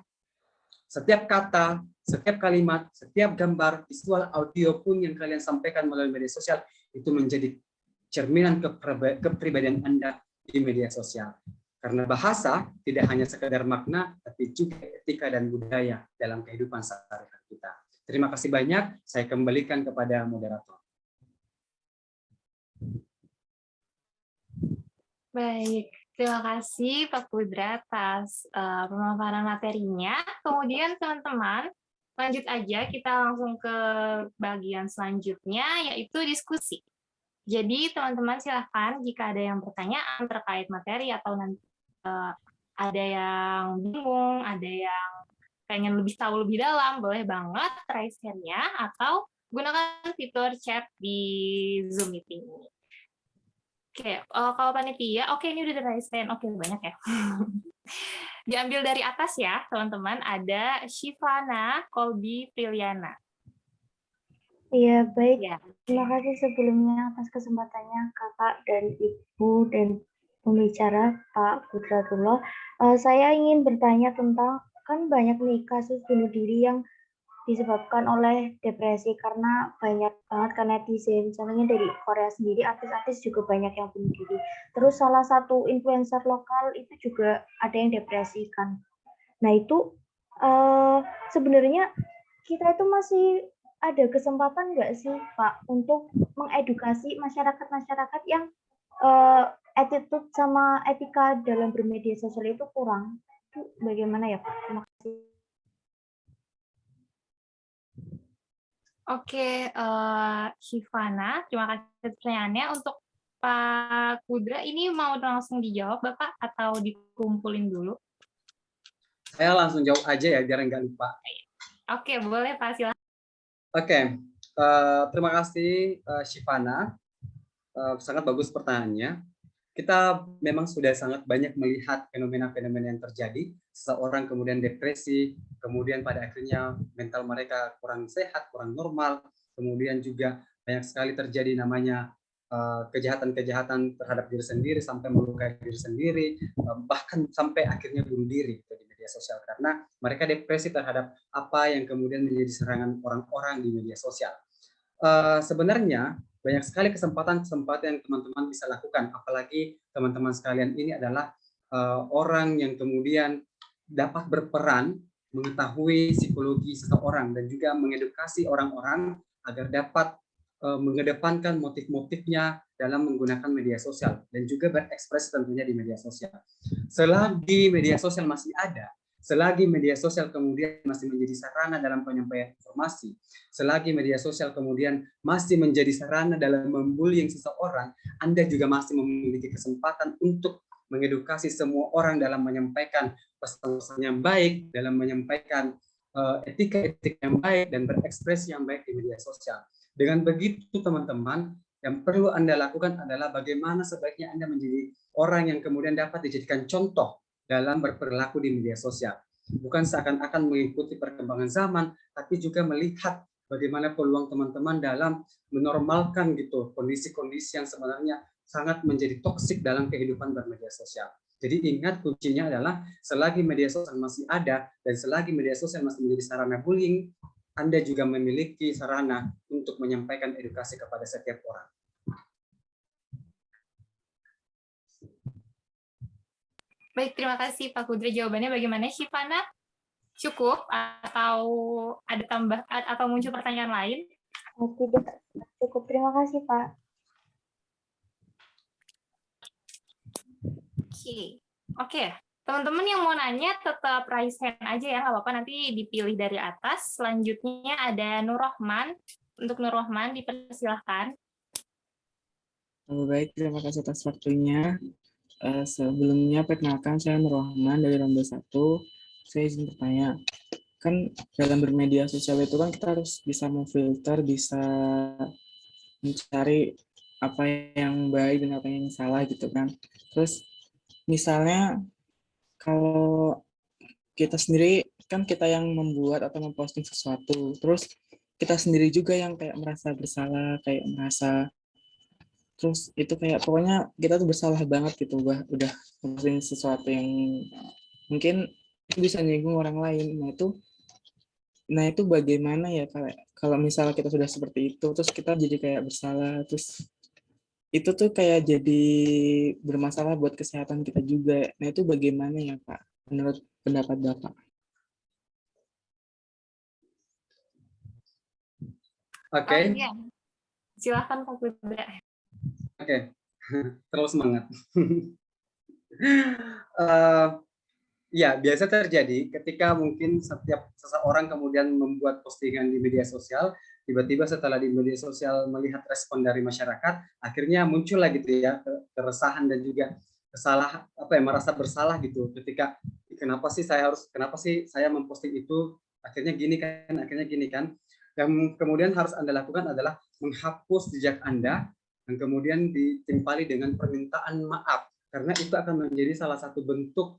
S5: setiap kata, setiap kalimat, setiap gambar, visual, audio pun yang kalian sampaikan melalui media sosial itu menjadi cerminan kepribadian Anda di media sosial. Karena bahasa tidak hanya sekedar makna, tapi juga etika dan budaya dalam kehidupan sehari-hari kita. Terima kasih banyak. Saya kembalikan kepada moderator.
S4: Baik. Terima kasih Pak Kudra atas pemaparan materinya. Kemudian teman-teman, lanjut aja kita langsung ke bagian selanjutnya, yaitu diskusi. Jadi teman-teman silahkan jika ada yang pertanyaan terkait materi atau nanti ada yang bingung, ada yang pengen lebih tahu lebih dalam, boleh banget raise hand-nya atau gunakan fitur chat di Zoom meeting ini. Oke, kalau panitia, oke ini udah raise hand, oke banyak ya. Diambil dari atas ya, teman-teman. Ada Shivana Kolbi Priliana.
S6: Iya, baik.
S4: Ya.
S6: Terima kasih sebelumnya atas kesempatannya Kakak dan Ibu dan pembicara Pak Kudratullah. Saya ingin bertanya tentang, kan banyak nih kasus bunuh diri yang disebabkan oleh depresi karena banyak banget kan netizen, misalnya dari Korea sendiri artis-artis juga banyak yang bunuh diri. Terus salah satu influencer lokal itu juga ada yang depresi kan. Nah itu sebenarnya kita itu masih ada kesempatan nggak sih Pak untuk mengedukasi masyarakat yang attitude sama etika dalam bermedia sosial itu kurang? Itu bagaimana ya Pak? Terima kasih.
S4: Oke, Shivana, terima kasih pertanyaannya. Untuk Pak Kudra, ini mau langsung dijawab Bapak atau dikumpulin dulu?
S5: Saya langsung jawab aja ya, biar nggak lupa.
S4: Oke, boleh Pak, silakan.
S5: Oke, terima kasih Shivana. Sangat bagus pertanyaannya. Kita memang sudah sangat banyak melihat fenomena-fenomena yang terjadi. Seseorang kemudian depresi, kemudian pada akhirnya mental mereka kurang sehat, kurang normal, kemudian juga banyak sekali terjadi namanya kejahatan-kejahatan terhadap diri sendiri sampai melukai diri sendiri, bahkan sampai akhirnya bunuh diri di media sosial karena mereka depresi terhadap apa yang kemudian menjadi serangan orang-orang di media sosial. Sebenarnya banyak sekali kesempatan-kesempatan yang teman-teman bisa lakukan, apalagi teman-teman sekalian ini adalah orang yang kemudian dapat berperan mengetahui psikologi seseorang dan juga mengedukasi orang-orang agar dapat mengedepankan motif-motifnya dalam menggunakan media sosial dan juga berekspresi tentunya di media sosial. Selagi media sosial masih ada, selagi media sosial kemudian masih menjadi sarana dalam penyampaian informasi, selagi media sosial kemudian masih menjadi sarana dalam membullying seseorang, Anda juga masih memiliki kesempatan untuk mengedukasi semua orang dalam menyampaikan pesan-pesan yang baik, dalam menyampaikan etika-etika yang baik dan berekspresi yang baik di media sosial. Dengan begitu teman-teman, yang perlu Anda lakukan adalah bagaimana sebaiknya Anda menjadi orang yang kemudian dapat dijadikan contoh dalam berperilaku di media sosial. Bukan seakan-akan mengikuti perkembangan zaman, tapi juga melihat bagaimana peluang teman-teman dalam menormalkan gitu kondisi-kondisi yang sebenarnya sangat menjadi toksik dalam kehidupan bermedia sosial. Jadi ingat, kuncinya adalah selagi media sosial masih ada dan selagi media sosial masih menjadi sarana bullying, Anda juga memiliki sarana untuk menyampaikan edukasi kepada setiap orang.
S4: Baik, terima kasih Pak Kudra. Jawabannya bagaimana, Syifana? Cukup atau ada tambah atau muncul pertanyaan lain?
S6: Tidak, cukup. Terima kasih, Pak.
S4: Oke. Teman-teman yang mau nanya tetap raise hand aja ya, nggak apa-apa, nanti dipilih dari atas. Selanjutnya ada Nur Rohman. Untuk Nur Rohman, dipersilahkan.
S7: Baik, terima kasih atas waktunya. Sebelumnya, perkenalkan saya Nur Rohman dari Rombel 1. Saya izin bertanya, kan dalam bermedia sosial itu kan kita harus bisa memfilter, bisa mencari apa yang baik dan apa yang salah gitu kan. Terus misalnya kalau kita sendiri, kan kita yang membuat atau memposting sesuatu, terus kita sendiri juga yang kayak merasa bersalah, kayak merasa, terus itu kayak pokoknya kita tuh bersalah banget gitu, udah memposting sesuatu yang mungkin itu bisa nyinggung orang lain. Nah itu bagaimana ya kalau misalnya kita sudah seperti itu, terus kita jadi kayak bersalah, terus itu tuh kayak jadi bermasalah buat kesehatan kita juga. Nah itu bagaimana ya Pak, menurut pendapat Bapak?
S5: Oke.
S4: Iya. Silakan Pak Kudra.
S5: Oke. Terus semangat. Ya, biasa terjadi ketika mungkin setiap seseorang kemudian membuat postingan di media sosial, tiba-tiba setelah di media sosial melihat respon dari masyarakat, akhirnya muncul lah gitu ya keresahan dan juga merasa bersalah gitu ketika kenapa sih saya memposting itu, akhirnya gini kan. Yang kemudian harus Anda lakukan adalah menghapus jejak Anda dan kemudian ditimpali dengan permintaan maaf, karena itu akan menjadi salah satu bentuk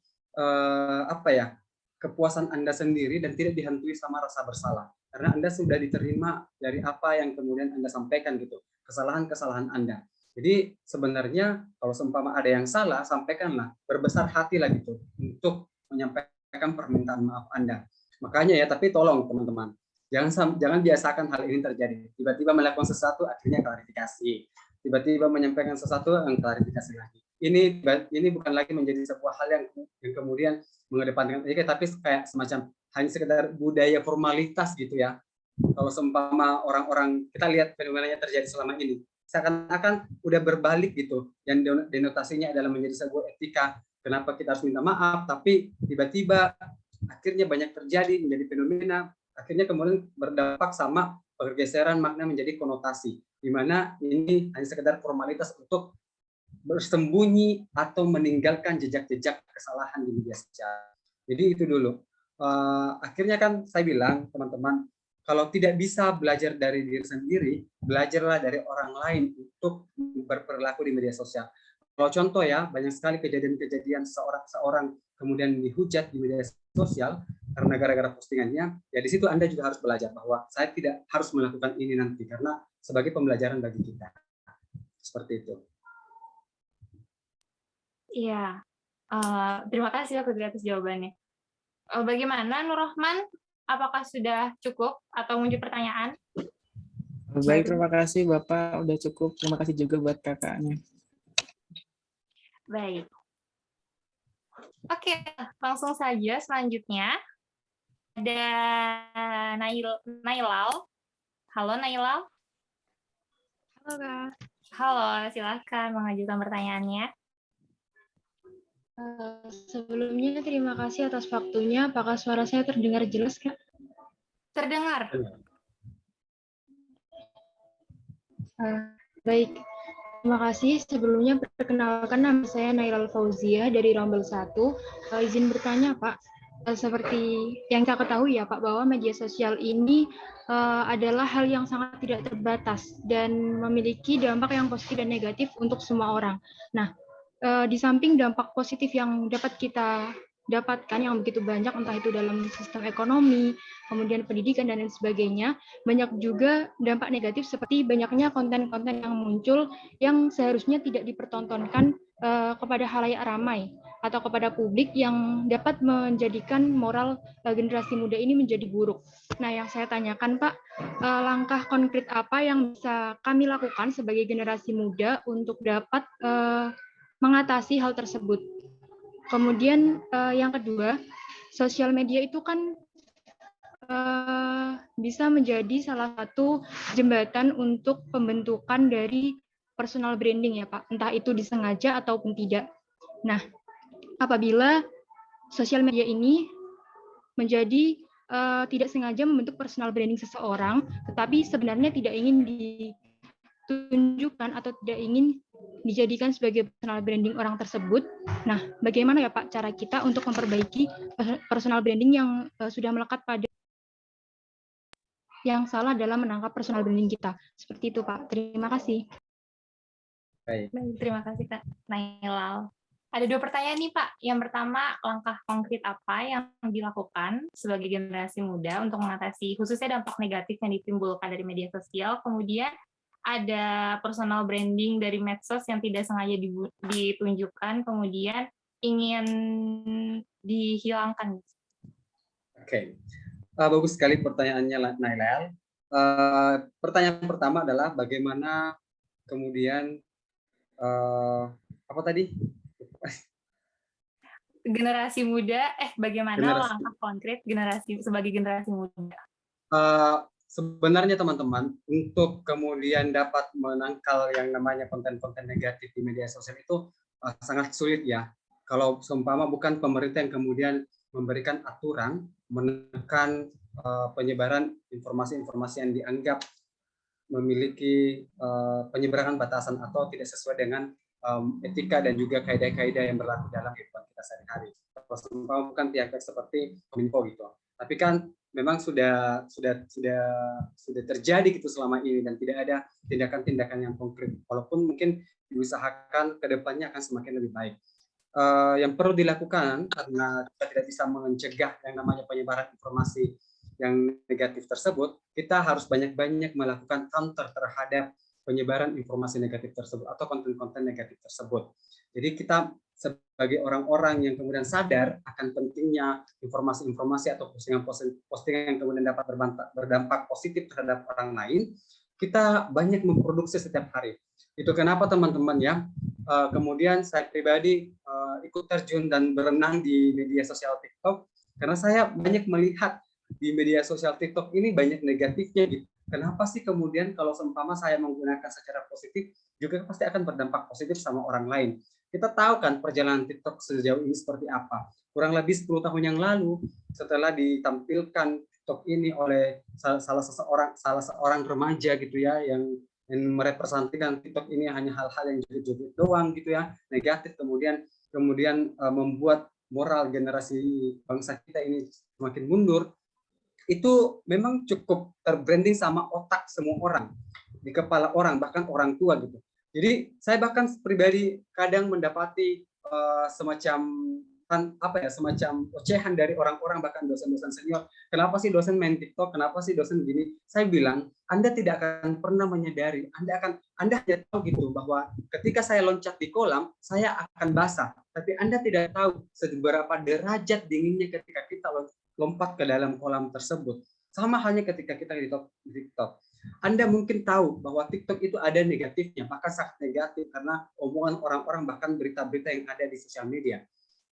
S5: kepuasan Anda sendiri dan tidak dihantui sama rasa bersalah, karena Anda sudah diterima dari apa yang kemudian Anda sampaikan gitu, kesalahan-kesalahan Anda. Jadi sebenarnya kalau seumpama ada yang salah, sampaikanlah, berbesar hatilah gitu untuk menyampaikan permintaan maaf Anda. Makanya ya, tapi tolong teman-teman, jangan biasakan hal ini terjadi. Tiba-tiba melakukan sesuatu akhirnya klarifikasi, tiba-tiba menyampaikan sesuatu yang klarifikasi lagi. Ini bukan lagi menjadi sebuah hal yang kemudian mengedepankan etika, tapi kayak semacam hanya sekedar budaya formalitas gitu ya. Kalau seumpama orang-orang, kita lihat fenomenanya terjadi selama ini, seakan-akan udah berbalik gitu, yang denotasinya adalah menjadi sebuah etika, kenapa kita harus minta maaf, tapi tiba-tiba akhirnya banyak terjadi menjadi fenomena, akhirnya kemudian berdampak sama pergeseran makna menjadi konotasi, di mana ini hanya sekedar formalitas untuk bersembunyi atau meninggalkan jejak-jejak kesalahan di media sosial. Jadi itu dulu. Akhirnya kan saya bilang, teman-teman, kalau tidak bisa belajar dari diri sendiri, belajarlah dari orang lain untuk berperilaku di media sosial. Kalau contoh ya, banyak sekali kejadian-kejadian seorang kemudian dihujat di media sosial karena gara-gara postingannya, ya di situ Anda juga harus belajar bahwa saya tidak harus melakukan ini nanti, karena sebagai pembelajaran bagi kita. Seperti itu.
S4: Iya, terima kasih Pak Kudri atas jawabannya. Bagaimana Nur Rohman? Apakah sudah cukup atau muncul pertanyaan?
S7: Baik, terima kasih Bapak, udah cukup. Terima kasih juga buat kakaknya.
S4: Baik. Oke, langsung saja selanjutnya. Ada Nailal. Halo Nailal.
S8: Halo Kak.
S4: Halo, silakan mengajukan pertanyaannya.
S8: Sebelumnya terima kasih atas waktunya. Apakah suara saya terdengar jelas, Kak?
S4: Terdengar.
S8: Baik, terima kasih. Sebelumnya perkenalkan, nama saya Nailal Fauzia dari Rombel 1. Izin bertanya, Pak. Seperti yang kita ketahui ya, Pak, bahwa media sosial ini adalah hal yang sangat tidak terbatas dan memiliki dampak yang positif dan negatif untuk semua orang. Nah, di samping dampak positif yang dapat kita dapatkan yang begitu banyak, entah itu dalam sistem ekonomi, kemudian pendidikan, dan lain sebagainya, banyak juga dampak negatif seperti banyaknya konten-konten yang muncul yang seharusnya tidak dipertontonkan kepada khalayak ramai atau kepada publik yang dapat menjadikan moral generasi muda ini menjadi buruk. Nah, yang saya tanyakan, Pak, langkah konkret apa yang bisa kami lakukan sebagai generasi muda untuk dapat mengatasi hal tersebut? Kemudian yang kedua, sosial media itu kan bisa menjadi salah satu jembatan untuk pembentukan dari personal branding ya Pak, entah itu disengaja ataupun tidak. Nah, apabila sosial media ini menjadi tidak sengaja membentuk personal branding seseorang, tetapi sebenarnya tidak ingin ditunjukkan atau tidak ingin dijadikan sebagai personal branding orang tersebut. Nah, bagaimana ya Pak cara kita untuk memperbaiki personal branding yang sudah melekat pada yang salah dalam menangkap personal branding kita? Seperti itu Pak. Terima kasih.
S4: Baik, terima kasih Kak Nailal. Ada 2 pertanyaan nih Pak. Yang pertama, langkah konkret apa yang dilakukan sebagai generasi muda untuk mengatasi khususnya dampak negatif yang ditimbulkan dari media sosial. Kemudian ada personal branding dari medsos yang tidak sengaja ditunjukkan, kemudian ingin dihilangkan.
S5: Oke, bagus sekali pertanyaannya Nailal. Pertanyaan pertama adalah bagaimana kemudian apa tadi?
S4: Generasi muda, bagaimana langkah konkret sebagai generasi muda?
S5: Sebenarnya teman-teman, untuk kemudian dapat menangkal yang namanya konten-konten negatif di media sosial itu sangat sulit ya. Kalau seumpama bukan pemerintah yang kemudian memberikan aturan, menekan penyebaran informasi-informasi yang dianggap memiliki penyeberangan batasan atau tidak sesuai dengan etika dan juga kaidah-kaidah yang berlaku dalam kehidupan kita sehari-hari. Bukan pihak-pihak seperti Kominfo gitu. Tapi kan memang sudah terjadi gitu selama ini dan tidak ada tindakan-tindakan yang konkret. Walaupun mungkin diusahakan ke depannya akan semakin lebih baik. Yang perlu dilakukan karena kita tidak bisa mencegah yang namanya penyebaran informasi yang negatif tersebut, kita harus banyak-banyak melakukan counter terhadap penyebaran informasi negatif tersebut atau konten-konten negatif tersebut. Jadi kita sebagai orang-orang yang kemudian sadar akan pentingnya informasi-informasi atau postingan yang kemudian dapat berdampak positif terhadap orang lain, kita banyak memproduksi setiap hari. Itu kenapa teman-teman ya, kemudian saya pribadi ikut terjun dan berenang di media sosial TikTok, karena saya banyak melihat di media sosial TikTok ini banyak negatifnya gitu. Kenapa sih kemudian kalau seumpama saya menggunakan secara positif juga pasti akan berdampak positif sama orang lain. Kita tahu kan perjalanan TikTok sejauh ini seperti apa. Kurang lebih 10 tahun yang lalu setelah ditampilkan TikTok ini oleh salah seorang remaja gitu ya yang merepresentasikan TikTok ini hanya hal-hal yang joget-joget doang gitu ya, negatif, kemudian membuat moral generasi bangsa kita ini semakin mundur. Itu memang cukup terbranding sama otak semua orang, di kepala orang, bahkan orang tua gitu. Jadi saya bahkan pribadi kadang mendapati semacam ocehan dari orang-orang, bahkan dosen-dosen senior. Kenapa sih dosen main TikTok? Kenapa sih dosen begini? Saya bilang, Anda tidak akan pernah menyadari, Anda hanya tahu gitu bahwa ketika saya loncat di kolam, saya akan basah. Tapi Anda tidak tahu seberapa derajat dinginnya ketika kita lompat ke dalam kolam tersebut. Sama halnya ketika kita di TikTok. Anda mungkin tahu bahwa TikTok itu ada negatifnya, bahkan sangat negatif karena omongan orang-orang, bahkan berita-berita yang ada di sosial media.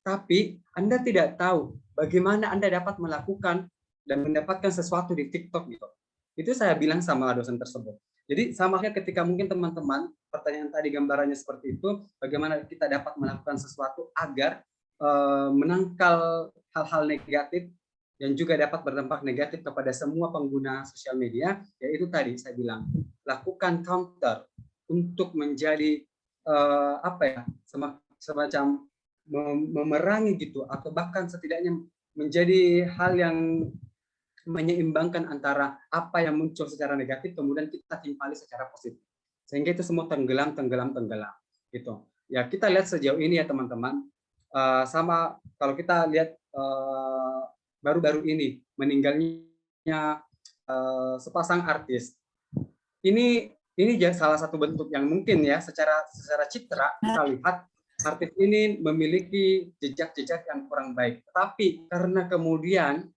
S5: Tapi Anda tidak tahu bagaimana Anda dapat melakukan dan mendapatkan sesuatu di TikTok gitu. Itu saya bilang sama dosen tersebut. Jadi sama halnya ketika mungkin teman-teman, pertanyaan tadi gambarannya seperti itu, bagaimana kita dapat melakukan sesuatu agar menangkal hal-hal negatif yang juga dapat berdampak negatif kepada semua pengguna sosial media, yaitu tadi saya bilang, lakukan counter untuk menjadi semacam memerangi gitu, atau bahkan setidaknya menjadi hal yang menyeimbangkan antara apa yang muncul secara negatif kemudian kita timpali secara positif, sehingga itu semua tenggelam gitu. Ya kita lihat sejauh ini ya teman-teman, Sama kalau kita lihat baru-baru ini meninggalnya sepasang artis. Ini salah satu bentuk yang mungkin ya secara citra kita lihat artis ini memiliki jejak-jejak yang kurang baik. Tapi karena kemudian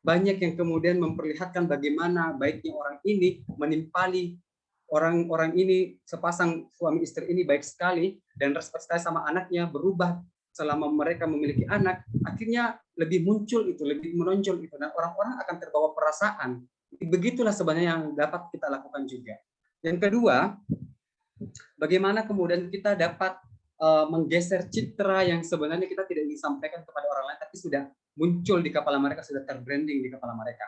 S5: banyak yang kemudian memperlihatkan bagaimana baiknya orang ini menimpali orang ini, sepasang suami istri ini baik sekali dan respect sekali sama anaknya, berubah selama mereka memiliki anak, akhirnya lebih muncul itu, lebih menonjol itu, dan orang-orang akan terbawa perasaan. Begitulah sebenarnya yang dapat kita lakukan juga. Yang kedua, bagaimana kemudian kita dapat menggeser citra yang sebenarnya kita tidak ingin sampaikan kepada orang lain, tapi sudah muncul di kepala mereka, sudah terbranding di kepala mereka.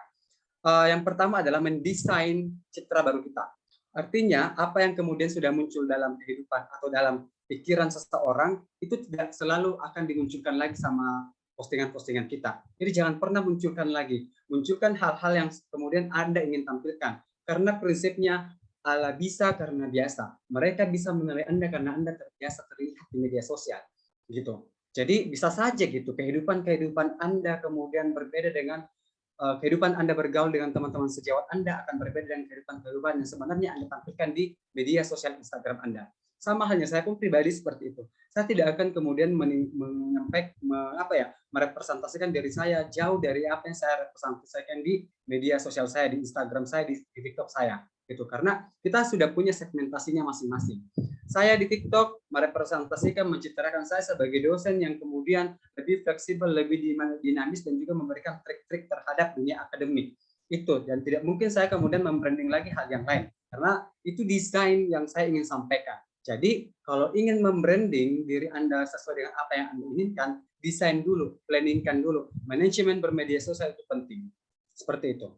S5: Yang pertama adalah mendesain citra baru kita. Artinya, apa yang kemudian sudah muncul dalam kehidupan atau dalam pikiran seseorang, itu tidak selalu akan dimunculkan lagi sama postingan-postingan kita. Jadi jangan pernah munculkan lagi. Munculkan hal-hal yang kemudian Anda ingin tampilkan. Karena prinsipnya, ala bisa karena biasa. Mereka bisa menilai Anda karena Anda terbiasa terlihat di media sosial. Gitu. Jadi bisa saja gitu, kehidupan Anda kemudian berbeda dengan kehidupan Anda bergaul dengan teman-teman sejawat Anda akan berbeda dengan kehidupan yang sebenarnya Anda tampilkan di media sosial Instagram Anda. Sama halnya saya pun pribadi seperti itu. Saya tidak akan kemudian merepresentasikan diri saya jauh dari apa yang saya representasikan di media sosial saya, di Instagram saya, di TikTok saya. Gitu. Karena kita sudah punya segmentasinya masing-masing. Saya di TikTok merepresentasikan, mencitrakan saya sebagai dosen yang kemudian lebih fleksibel, lebih dinamis, dan juga memberikan trik-trik terhadap dunia akademik. Itu, dan tidak mungkin saya kemudian membranding lagi hal yang lain, karena itu desain yang saya ingin sampaikan. Jadi, kalau ingin membranding diri Anda sesuai dengan apa yang Anda inginkan, desain dulu, planningkan dulu. Manajemen bermedia sosial itu penting. Seperti itu.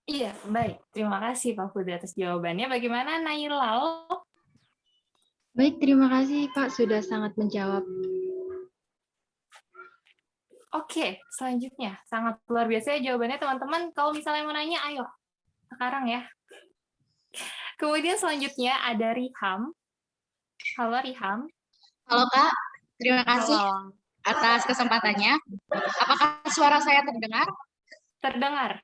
S4: Iya, baik. Terima kasih Pak Fudri atas jawabannya. Bagaimana Nailal?
S8: Baik, terima kasih Pak sudah sangat menjawab.
S4: Oke, selanjutnya. Sangat luar biasa ya jawabannya teman-teman. Kalau misalnya mau nanya, ayo. Sekarang ya. Kemudian selanjutnya ada Riham. Halo Riham.
S9: Halo Kak, terima kasih atas kesempatannya. Apakah suara saya terdengar?
S4: Terdengar.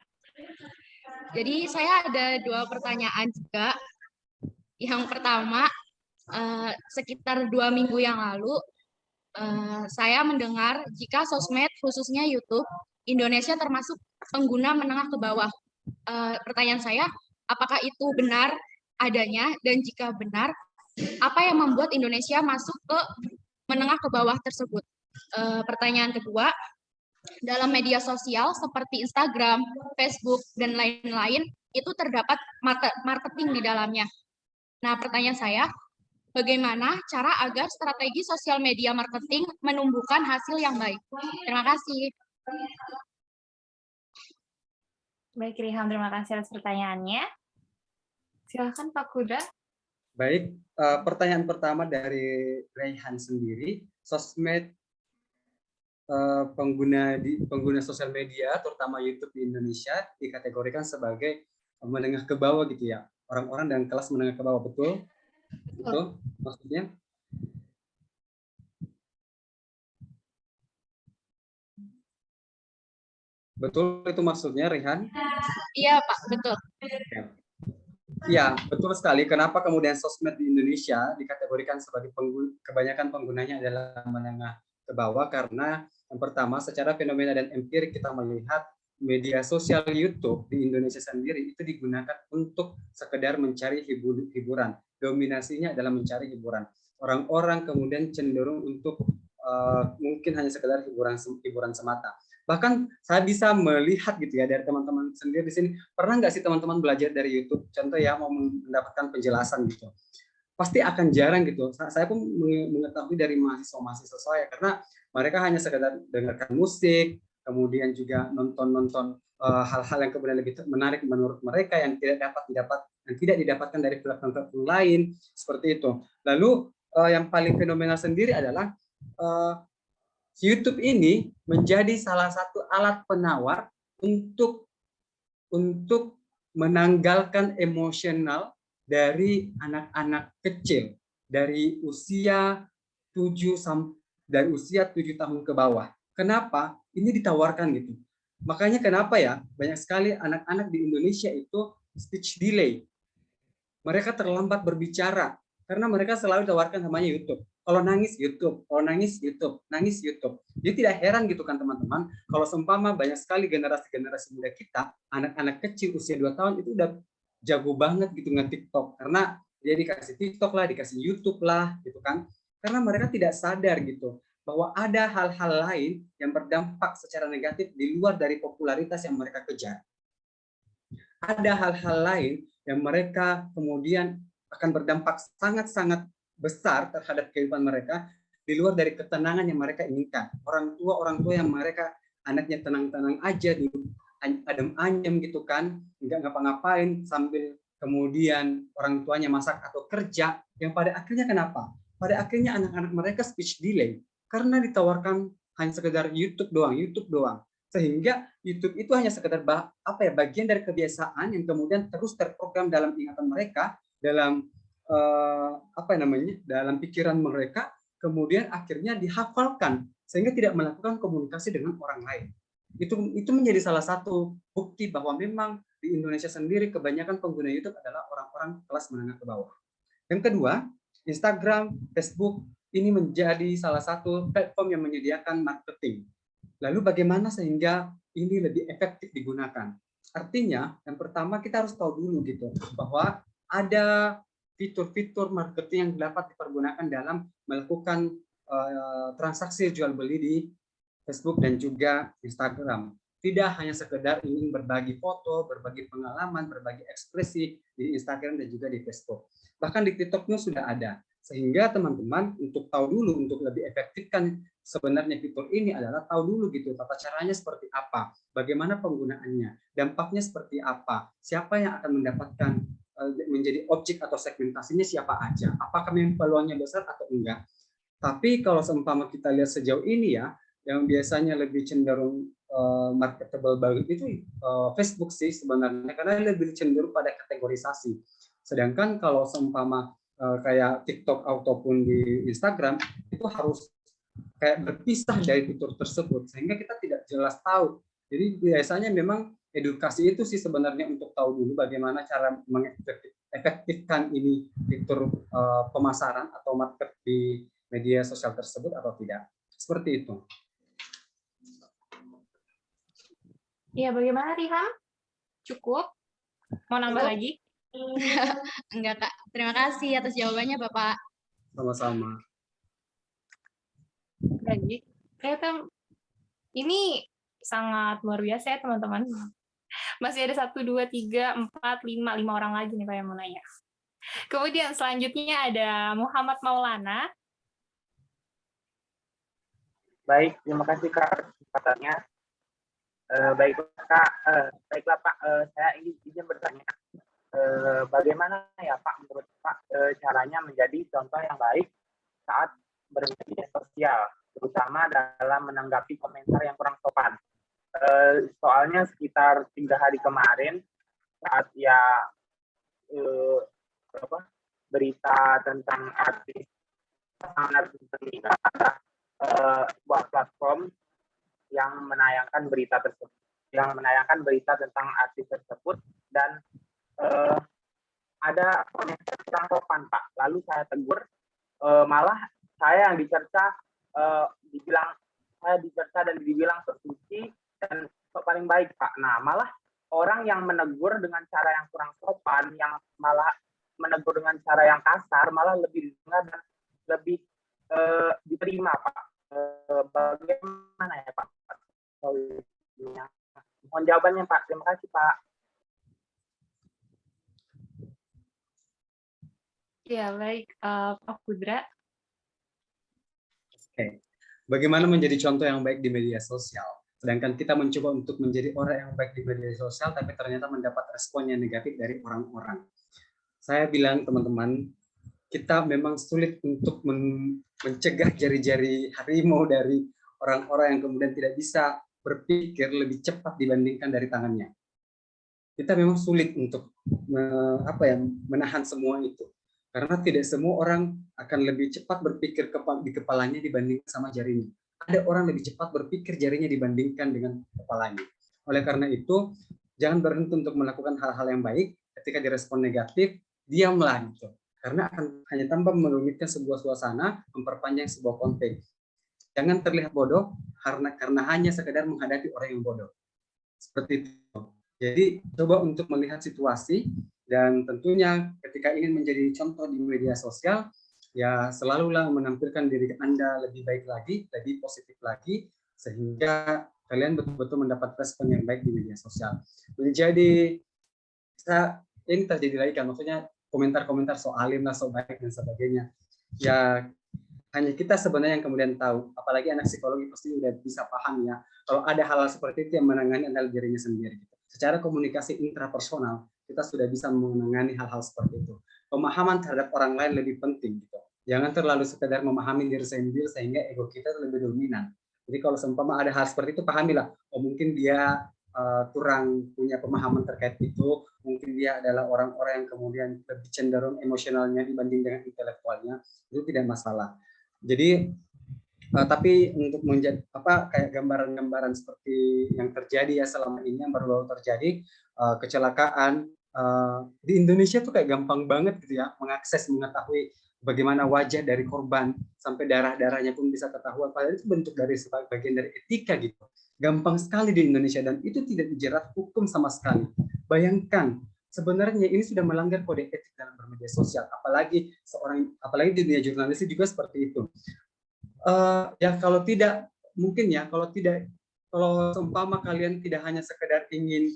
S9: Jadi saya ada 2 pertanyaan juga. Yang pertama, sekitar 2 minggu yang lalu, saya mendengar jika sosmed, khususnya YouTube, Indonesia termasuk pengguna menengah ke bawah. Pertanyaan saya, apakah itu benar adanya? Dan jika benar, apa yang membuat Indonesia masuk ke menengah ke bawah tersebut? Pertanyaan kedua, dalam media sosial seperti Instagram, Facebook, dan lain-lain, itu terdapat marketing di dalamnya. Nah, pertanyaan saya, bagaimana cara agar strategi sosial media marketing menumbuhkan hasil yang baik? Terima kasih.
S4: Baik, Riham, terima kasih atas pertanyaannya. Silakan Pak Kudra.
S5: Baik, pertanyaan pertama dari Raihan sendiri, sosmed pengguna sosial media, terutama YouTube di Indonesia, dikategorikan sebagai menengah ke bawah gitu ya. Orang-orang dengan kelas menengah ke bawah, betul? Itu maksudnya? Betul itu maksudnya, Rehan?
S9: Iya, Pak, betul.
S5: Ya, betul sekali. Kenapa kemudian sosmed di Indonesia dikategorikan sebagai kebanyakan penggunanya adalah menengah ke bawah? Karena yang pertama, secara fenomena dan empirik kita melihat media sosial YouTube di Indonesia sendiri itu digunakan untuk sekedar mencari hiburan. Dominasinya adalah mencari hiburan. Orang-orang kemudian cenderung untuk mungkin hanya sekedar hiburan semata. Bahkan saya bisa melihat gitu ya dari teman-teman sendiri di sini, pernah nggak sih teman-teman belajar dari YouTube? Contoh ya, mau mendapatkan penjelasan gitu. Pasti akan jarang gitu. Saya pun mengetahui dari mahasiswa-mahasiswa saya, karena mereka hanya sekedar dengarkan musik, kemudian juga nonton hal-hal yang kemudian lebih menarik menurut mereka yang tidak didapatkan dari platform lain, seperti itu. Lalu yang paling fenomenal sendiri adalah YouTube ini menjadi salah satu alat penawar untuk menanggalkan emosional dari anak-anak kecil dari usia 7 tahun ke bawah. Kenapa? Ini ditawarkan gitu. Makanya kenapa ya banyak sekali anak-anak di Indonesia itu speech delay. Mereka terlambat berbicara karena mereka selalu ditawarkan namanya YouTube. Kalau nangis YouTube, kalau nangis YouTube, nangis YouTube. Jadi tidak heran gitu kan teman-teman, kalau seumpama banyak sekali generasi-generasi muda kita, anak-anak kecil usia 2 tahun itu udah jago banget gitu nge-TikTok karena dia dikasih TikTok lah, dikasih YouTube lah gitu kan. Karena mereka tidak sadar gitu bahwa ada hal-hal lain yang berdampak secara negatif di luar dari popularitas yang mereka kejar. Ada hal-hal lain yang mereka kemudian akan berdampak sangat-sangat besar terhadap kehidupan mereka di luar dari ketenangan yang mereka inginkan. Orang tua yang mereka anaknya tenang-tenang aja, adem ayem gitu kan, nggak ngapa-ngapain sambil kemudian orang tuanya masak atau kerja, yang pada akhirnya kenapa? Pada akhirnya anak-anak mereka speech delay karena ditawarkan hanya sekedar YouTube doang. Sehingga YouTube itu hanya sekedar bagian dari kebiasaan yang kemudian terus terprogram dalam ingatan mereka, dalam dalam pikiran mereka, kemudian akhirnya dihafalkan sehingga tidak melakukan komunikasi dengan orang lain. Itu menjadi salah satu bukti bahwa memang di Indonesia sendiri kebanyakan pengguna YouTube adalah orang-orang kelas menengah ke bawah. Yang kedua, Instagram, Facebook ini menjadi salah satu platform yang menyediakan marketing. Lalu bagaimana sehingga ini lebih efektif digunakan? Artinya, yang pertama kita harus tahu dulu gitu bahwa ada fitur-fitur marketing yang dapat dipergunakan dalam melakukan transaksi jual beli di Facebook dan juga Instagram. Tidak hanya sekedar ingin berbagi foto, berbagi pengalaman, berbagi ekspresi di Instagram dan juga di Facebook. Bahkan di TikTok-nya sudah ada. Sehingga teman-teman untuk tahu dulu, untuk lebih efektifkan sebenarnya fitur ini adalah tahu dulu gitu tata caranya seperti apa, bagaimana penggunaannya, dampaknya seperti apa, siapa yang akan mendapatkan menjadi objek atau segmentasinya siapa aja, apakah memang peluangnya besar atau enggak. Tapi kalau seumpama kita lihat sejauh ini ya, yang biasanya lebih cenderung marketable banget itu Facebook sih sebenarnya, karena lebih cenderung pada kategorisasi. Sedangkan kalau seumpama kayak TikTok ataupun di Instagram itu harus kayak berpisah dari fitur tersebut sehingga kita tidak jelas tahu. Jadi biasanya memang edukasi itu sih sebenarnya untuk tahu dulu bagaimana cara mengefektifkan ini fitur pemasaran atau market di media sosial tersebut atau tidak. Seperti itu.
S4: Ya, bagaimana Riham? Cukup? Mau nambah lagi?
S9: Enggak, Kak. Terima kasih atas jawabannya, Bapak.
S5: Sama-sama.
S4: Baik. Ternyata ini sangat luar biasa ya, teman-teman. Masih ada 1, 2, 3, 4, 5 orang lagi nih Pak yang mau nanya. Kemudian selanjutnya ada Muhammad Maulana.
S10: Baik, terima kasih Kak kesempatannya. Baiklah Pak, saya ingin bertanya, bagaimana ya Pak menurut Pak caranya menjadi contoh yang baik saat bermedia sosial, terutama dalam menanggapi komentar yang kurang sopan. Soalnya sekitar 3 hari kemarin saat berita tentang artis meninggal, ada sebuah platform yang menayangkan berita tentang artis tersebut dan ada komentar kurang sopan Pak. Lalu saya tegur, malah saya yang dicerca dan dibilang tersuci dan paling baik Pak. Nah malah orang yang menegur dengan cara yang kurang sopan, yang malah menegur dengan cara yang kasar, malah lebih didengar dan lebih diterima Pak. Bagaimana ya Pak? Mohon jawabannya Pak. Terima kasih Pak.
S4: Ya baik, Pak Kudra.
S5: Oke. Bagaimana menjadi contoh yang baik di media sosial? Sedangkan kita mencoba untuk menjadi orang yang baik di media sosial, tapi ternyata mendapat respon yang negatif dari orang-orang. Saya bilang teman-teman, kita memang sulit untuk mencegah jari-jari harimau dari orang-orang yang kemudian tidak bisa berpikir lebih cepat dibandingkan dari tangannya. Kita memang sulit untuk menahan semua itu. Karena tidak semua orang akan lebih cepat berpikir di kepalanya dibandingkan sama jarinya. Ada orang lebih cepat berpikir jarinya dibandingkan dengan kepalanya. Oleh karena itu, jangan berhenti untuk melakukan hal-hal yang baik. Ketika direspon negatif, diamlah gitu. Karena akan hanya tambah merumitkan sebuah suasana, memperpanjang sebuah konteks. Jangan terlihat bodoh karena hanya sekedar menghadapi orang yang bodoh. Seperti itu. Jadi coba untuk melihat situasi, dan tentunya ketika ingin menjadi contoh di media sosial, ya selalulah menampilkan diri Anda lebih baik lagi, lebih positif lagi, sehingga kalian betul-betul mendapat respon yang baik di media sosial. Menjadi ini terjadi lagi kan, maksudnya komentar-komentar so alim lah, so baik dan sebagainya. Ya hanya kita sebenarnya yang kemudian tahu, apalagi anak psikologi pasti udah bisa paham ya, kalau ada hal seperti itu yang menangani adalah dirinya sendiri. Secara komunikasi intrapersonal, kita sudah bisa menangani hal-hal seperti itu. Pemahaman terhadap orang lain lebih penting gitu. Jangan terlalu sekedar memahami diri sendiri sehingga ego kita lebih dominan. Jadi kalau seumpama ada hal seperti itu, pahamilah, oh mungkin dia kurang punya pemahaman terkait itu, mungkin dia adalah orang-orang yang kemudian lebih cenderung emosionalnya dibanding dengan intelektualnya, itu tidak masalah. Jadi tapi untuk menjadi kayak gambaran-gambaran seperti yang terjadi ya selama ini, yang baru terjadi, kecelakaan di Indonesia tuh kayak gampang banget gitu ya mengakses, mengetahui bagaimana wajah dari korban sampai darah-darahnya pun bisa ketahuan, padahal itu bentuk dari bagian dari etika gitu. Gampang sekali di Indonesia dan itu tidak dijerat hukum sama sekali. Bayangkan, sebenarnya ini sudah melanggar kode etik dalam bermedia sosial, apalagi di dunia jurnalistik juga seperti itu. Ya kalau tidak mungkin ya, kalau seumpama kalian tidak hanya sekedar ingin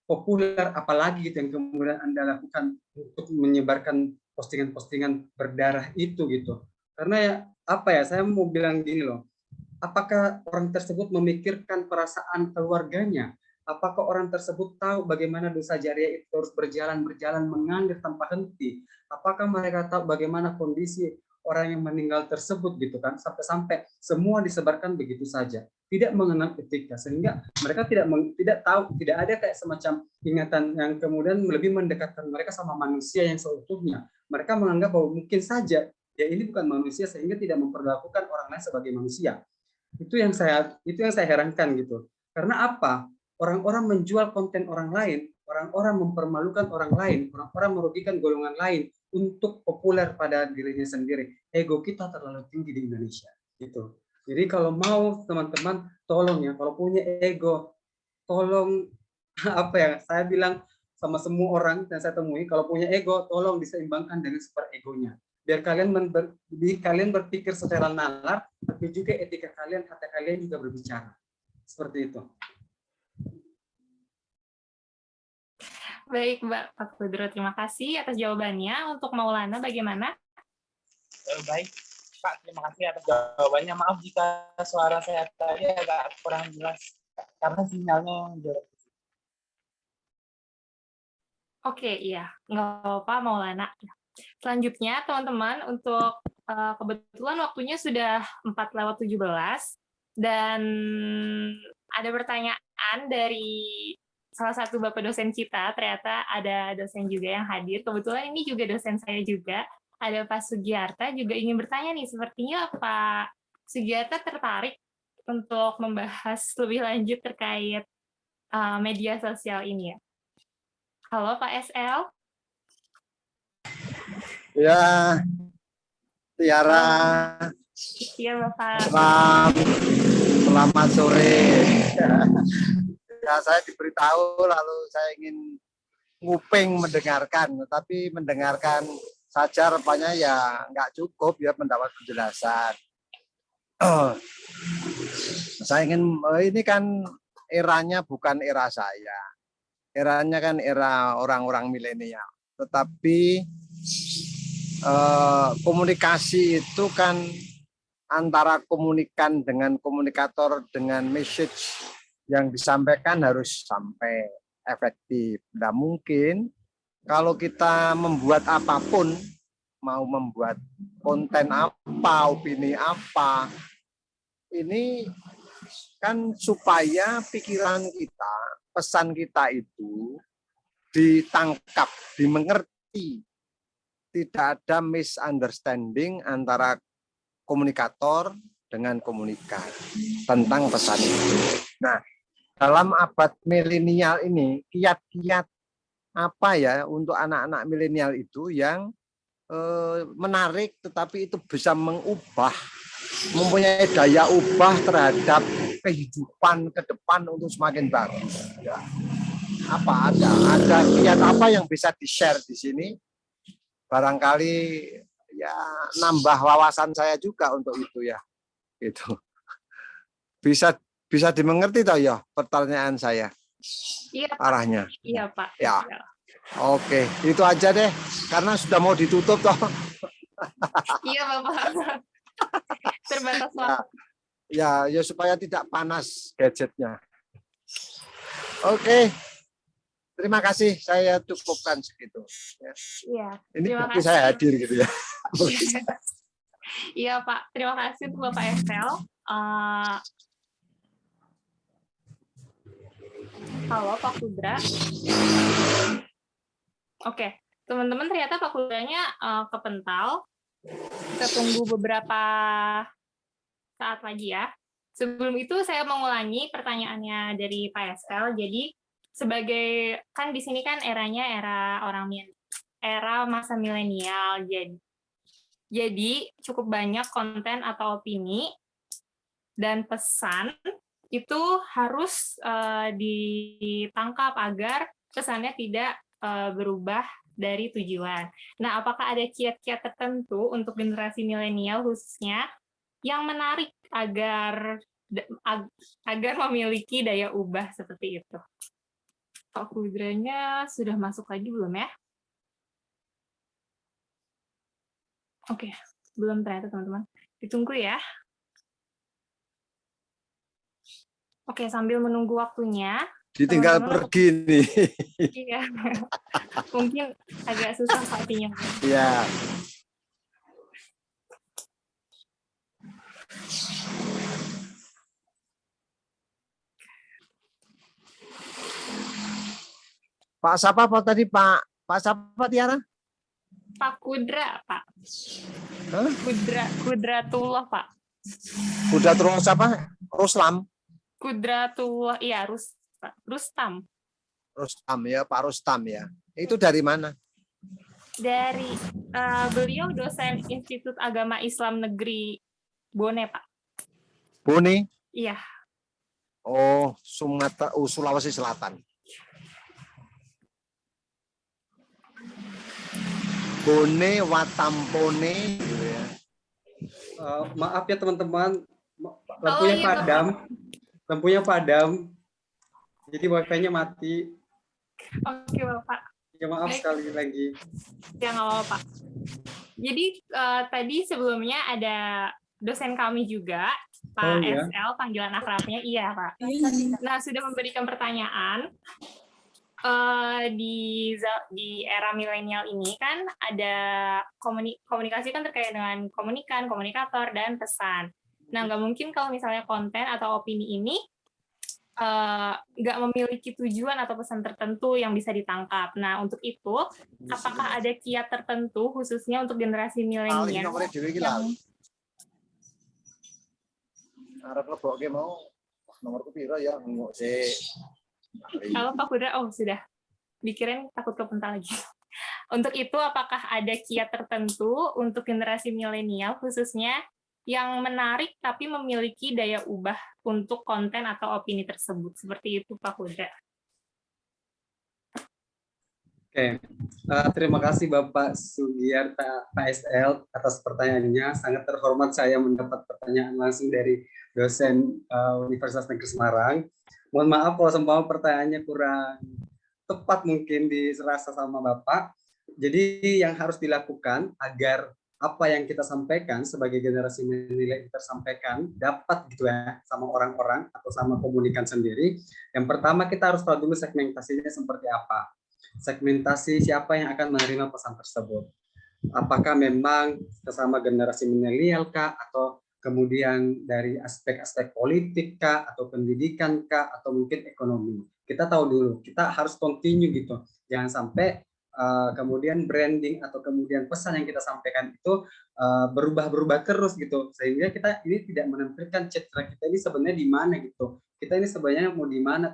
S5: populer, apalagi gitu yang kemudian Anda lakukan untuk menyebarkan postingan-postingan berdarah itu gitu. Karena ya saya mau bilang gini loh, apakah orang tersebut memikirkan perasaan keluarganya? Apakah orang tersebut tahu bagaimana dosa jariah itu terus berjalan mengalir tanpa henti? Apakah mereka tahu bagaimana kondisi orang yang meninggal tersebut gitu kan, sampai semua disebarkan begitu saja, tidak mengenal etika, sehingga mereka tidak tahu, tidak ada kayak semacam ingatan yang kemudian lebih mendekatkan mereka sama manusia yang seutuhnya. Mereka menganggap bahwa mungkin saja ya ini bukan manusia sehingga tidak memperlakukan orang lain sebagai manusia. Itu yang saya herankan gitu. Karena apa? Orang-orang menjual konten orang lain, orang-orang mempermalukan orang lain, orang-orang merugikan golongan lain untuk populer pada dirinya sendiri. Ego kita terlalu tinggi di Indonesia gitu. Jadi kalau mau teman-teman tolong ya, kalau punya ego tolong saya bilang sama semua orang yang saya temui, kalau punya ego tolong diseimbangkan dengan super egonya. Biar kalian berpikir secara nalar, tapi juga etika kalian, hati kalian juga berbicara. Seperti itu.
S4: Baik, Pak Kudro, terima kasih atas jawabannya. Untuk Maulana, bagaimana?
S10: Baik, Pak, terima kasih atas jawabannya. Maaf jika suara saya tadi agak kurang jelas, karena sinyalnya yang jelek.
S4: Oke, iya. Nggak apa-apa, Maulana. Selanjutnya, teman-teman, untuk kebetulan waktunya sudah 4:17, dan ada pertanyaan dari salah satu Bapak dosen kita, ternyata ada dosen juga yang hadir. Kebetulan ini juga dosen saya juga, ada Pak Sugiarta, juga ingin bertanya nih, sepertinya Pak Sugiarta tertarik untuk membahas lebih lanjut terkait media sosial ini ya. Halo Pak SL.
S11: Ya, Tiara.
S4: Iya Bapak.
S11: Selamat sore. Ya, saya diberitahu lalu saya ingin nguping mendengarkan, tapi mendengarkan saja rupanya ya nggak cukup ya mendapat penjelasan. Saya ingin, ini kan eranya bukan era saya, eranya kan era orang-orang milenial, tetapi komunikasi itu kan antara komunikan dengan komunikator dengan message yang disampaikan harus sampai efektif. Nah mungkin kalau kita membuat apapun, mau membuat konten apa, opini apa, ini kan supaya pikiran kita, pesan kita itu ditangkap, dimengerti tidak ada misunderstanding antara komunikator dengan komunikan tentang pesan itu. Nah, dalam abad milenial ini, kiat-kiat apa ya untuk anak-anak milenial itu yang menarik tetapi itu bisa mengubah, mempunyai daya ubah terhadap kehidupan ke depan untuk semakin bagus. Ya. Apa ada kiat apa yang bisa di-share di sini? Barangkali ya nambah wawasan saya juga untuk itu ya. Gitu. Bisa dimengerti toh ya pertanyaan saya?
S4: Iya, Pak.
S11: Arahnya.
S4: Iya, Pak.
S11: Ya. Oke, itu aja deh karena sudah mau ditutup toh.
S4: Iya, Bapak. Terbatas waktu.
S11: Ya supaya tidak panas gadgetnya. Oke. Terima kasih, saya cukupkan segitu. Ya.
S4: Iya.
S11: Ini
S4: Terima
S11: bukti
S4: kasih.
S11: saya hadir gitu ya.
S4: Iya, Pak. Terima kasih untuk Bapak Estel. Halo, Pak Kudra. Oke, teman-teman ternyata Pak Kudranya kepental. Kita tunggu beberapa saat lagi ya. Sebelum itu saya mengulangi pertanyaannya dari Pak Estel. Jadi sebagai kan di sini kan eranya era masa milenial. Jadi cukup banyak konten atau opini dan pesan itu harus ditangkap agar pesannya tidak berubah dari tujuan. Nah, apakah ada kiat-kiat tertentu untuk generasi milenial khususnya yang menarik agar memiliki daya ubah seperti itu? Pak Kudranya sudah masuk lagi belum ya? Oke, belum ternyata teman-teman. Ditunggu ya. Oke, sambil menunggu waktunya.
S11: Ditinggal pergi nih.
S4: Iya, mungkin agak susah pastinya.
S11: Iya. Pak siapa Pak tadi Pak siapa Tiara?
S4: Pak Kudra, Pak.
S11: Hah?
S4: Kudratullah, Pak.
S11: Kudratullah siapa? Ruslam.
S4: Kudratullah, iya, Rustam.
S11: Rustam ya, Pak Rustam ya. Itu dari mana?
S4: Dari beliau dosen Institut Agama Islam Negeri Bone, Pak.
S11: Bone?
S4: Iya.
S11: Oh, Sulawesi Selatan. Bone Watampone.
S5: Maaf ya teman-teman, lampunya padam. Lampunya padam. Jadi wifi-nya mati.
S4: Oke, Bapak.
S5: Ya maaf sekali lagi.
S4: Ya nggak apa-apa, Pak. Jadi tadi sebelumnya ada dosen kami juga, Pak SL, panggilan akrabnya, iya Pak. Nah, sudah memberikan pertanyaan. Di era milenial ini kan ada komunikasi kan terkait dengan komunikator, dan pesan. Nah, nggak mungkin kalau misalnya konten atau opini ini nggak memiliki tujuan atau pesan tertentu yang bisa ditangkap. Nah, untuk itu, apakah ada kiat tertentu khususnya untuk generasi milenial? Halo Pak Kudra, oh sudah. Dikirain takut kepental lagi. Untuk itu, apakah ada kiat tertentu untuk generasi milenial khususnya yang menarik tapi memiliki daya ubah untuk konten atau opini tersebut? Seperti itu, Pak Kudra.
S5: Oke, terima kasih Bapak Sugiyarta PSL atas pertanyaannya. Sangat terhormat saya mendapat pertanyaan langsung dari dosen Universitas Negeri Semarang. Mohon maaf kalau seumpama pertanyaannya kurang tepat mungkin dirasa sama Bapak. Jadi yang harus dilakukan agar apa yang kita sampaikan sebagai generasi milenial tersampaikan dapat gitu ya sama orang-orang atau sama komunikan sendiri. Yang pertama kita harus tahu dulu segmentasinya seperti apa. Segmentasi siapa yang akan menerima pesan tersebut. Apakah memang sesama generasi milenial kah, atau kemudian dari aspek-aspek politik kah, atau pendidikan kah, atau mungkin ekonomi. Kita tahu dulu, kita harus continue gitu. Jangan sampai kemudian branding atau kemudian pesan yang kita sampaikan itu berubah-berubah terus gitu, sehingga kita ini tidak menampilkan citra kita ini sebenarnya di mana gitu, kita ini sebenarnya mau di mana,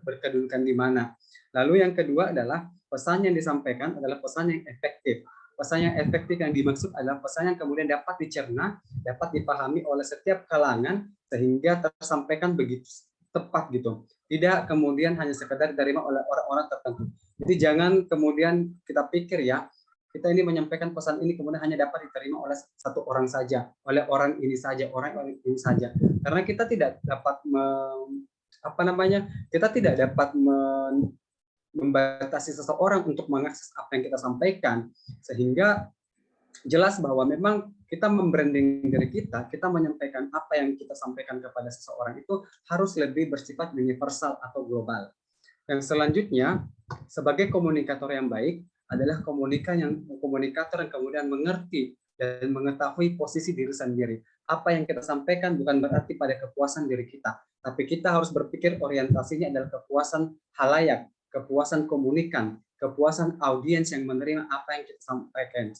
S5: berkedudukan di mana. Lalu yang kedua adalah pesan yang disampaikan adalah pesan yang efektif. Pesan yang efektif yang dimaksud adalah pesan yang kemudian dapat dicerna, dapat dipahami oleh setiap kalangan sehingga tersampaikan begitu tepat gitu. Tidak kemudian hanya sekedar diterima oleh orang-orang tertentu. Jadi jangan kemudian kita pikir ya, kita ini menyampaikan pesan ini kemudian hanya dapat diterima oleh satu orang saja, oleh orang ini saja, orang ini saja. Karena kita tidak dapat kita tidak dapat membatasi seseorang untuk mengakses apa yang kita sampaikan, sehingga jelas bahwa memang kita membranding diri kita menyampaikan apa yang kita sampaikan kepada seseorang itu harus lebih bersifat universal atau global. Yang selanjutnya, sebagai komunikator yang baik adalah komunikator yang kemudian mengerti dan mengetahui posisi diri sendiri. Apa yang kita sampaikan bukan berarti pada kepuasan diri kita, tapi kita harus berpikir orientasinya adalah kepuasan halayak, kepuasan komunikan, kepuasan audiens yang menerima apa yang kita sampaikan.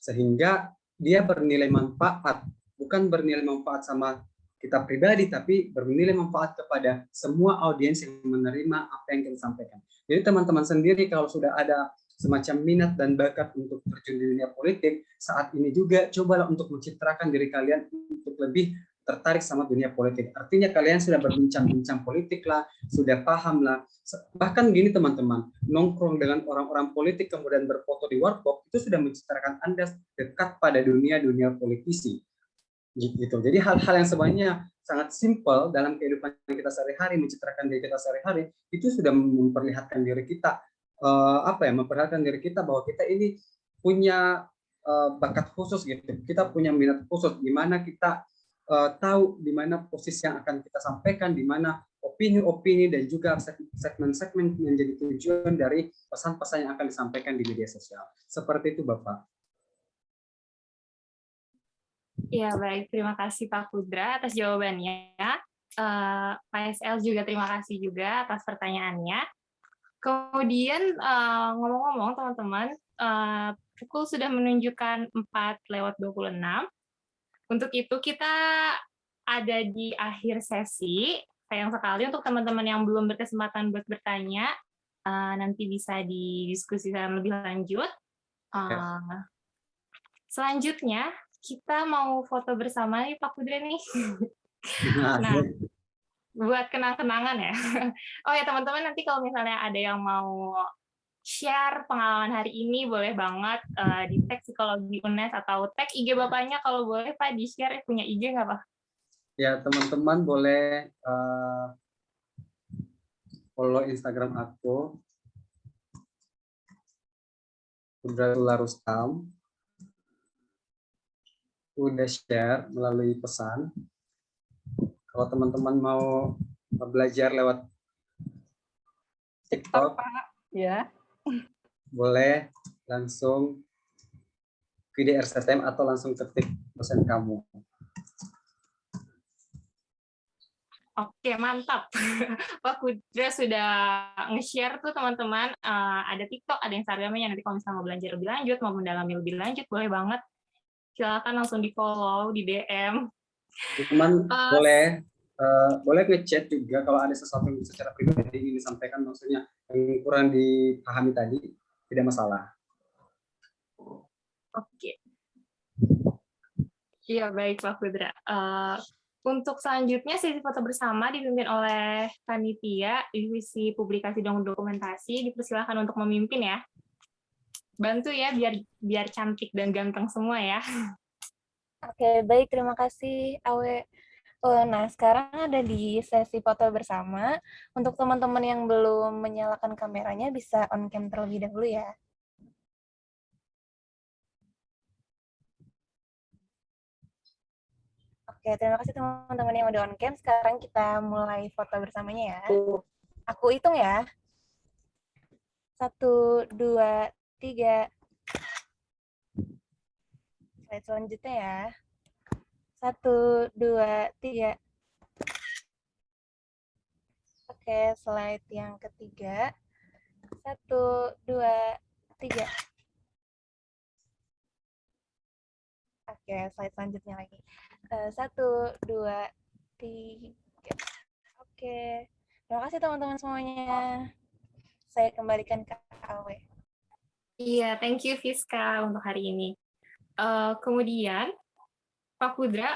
S5: Sehingga dia bernilai manfaat, bukan bernilai manfaat sama kita pribadi, tapi bernilai manfaat kepada semua audiens yang menerima apa yang kita sampaikan. Jadi teman-teman sendiri kalau sudah ada semacam minat dan bakat untuk terjun di dunia politik, saat ini juga cobalah untuk mencitrakan diri kalian untuk lebih tertarik sama dunia politik. Artinya kalian sudah berbincang-bincang politik lah, sudah paham lah. Bahkan gini teman-teman, nongkrong dengan orang-orang politik kemudian berfoto di warkop, itu sudah mencitrakan Anda dekat pada dunia politisi. Gitu. Jadi hal-hal yang sebenarnya sangat simpel dalam kehidupan kita sehari-hari, mencitrakan diri kita sehari-hari, itu sudah memperlihatkan diri kita memperlihatkan diri kita bahwa kita ini punya bakat khusus gitu. Kita punya minat khusus di mana kita tahu di mana posisi yang akan kita sampaikan, di mana opini-opini dan juga segmen-segmen yang menjadi tujuan dari pesan-pesan yang akan disampaikan di media sosial. Seperti itu, Bapak.
S4: Ya, baik. Terima kasih Pak Kudra atas jawabannya. Pak SL juga terima kasih juga atas pertanyaannya. Kemudian ngomong-ngomong teman-teman, pukul sudah menunjukkan 4:26. Untuk itu kita ada di akhir sesi. Sayang sekali untuk teman-teman yang belum berkesempatan buat bertanya, nanti bisa didiskusikan lebih lanjut. Selanjutnya, kita mau foto bersama nih Pak Kudra nih. Nah, buat kenang-kenangan ya. Oh ya teman-teman, nanti kalau misalnya ada yang mau share pengalaman hari ini, boleh banget di tag Psikologi UNES atau tag IG Bapaknya kalau boleh Pak, di-share. Punya IG nggak Pak?
S5: Ya teman-teman boleh follow Instagram aku, Kudratullah Rustam. Udah share melalui pesan. Kalau teman-teman mau belajar lewat TikTok,
S2: ya,
S5: boleh langsung video RCTM atau langsung ketik dosen kamu.
S4: Oke, mantap. Pak Kudra sudah nge-share tuh teman-teman. Ada TikTok, ada Instagramnya. Nanti kalau misalnya mau belajar lebih lanjut, mau mendalami lebih lanjut, boleh banget. Silakan langsung di-follow, di DM.
S5: Teman boleh ngechat juga kalau ada sesuatu yang secara pribadi ingin disampaikan, maksudnya yang kurang dipahami tadi, tidak masalah.
S4: Oke. Iya, baik Pak Kudra. Untuk selanjutnya, sesi foto bersama dipimpin oleh panitia divisi publikasi dan dokumentasi. Dipersilakan untuk memimpin ya. Bantu ya biar cantik dan ganteng semua ya.
S12: Oke, baik, terima kasih Awe. Nah, sekarang ada di sesi foto bersama. Untuk teman-teman yang belum menyalakan kameranya bisa on cam terlebih dahulu ya. Oke, terima kasih teman-teman yang udah on cam. Sekarang kita mulai foto bersamanya ya. Aku hitung ya. 1, 2, 3. Slide selanjutnya ya. 1, 2, 3. Oke, slide yang ketiga. 1, 2, 3. Oke, slide selanjutnya lagi. 1, 2, 3. Oke. Terima kasih teman-teman semuanya. Saya kembalikan ke Awe.
S4: Iya, thank you Fiska untuk hari ini. Kemudian, Pak Kudra,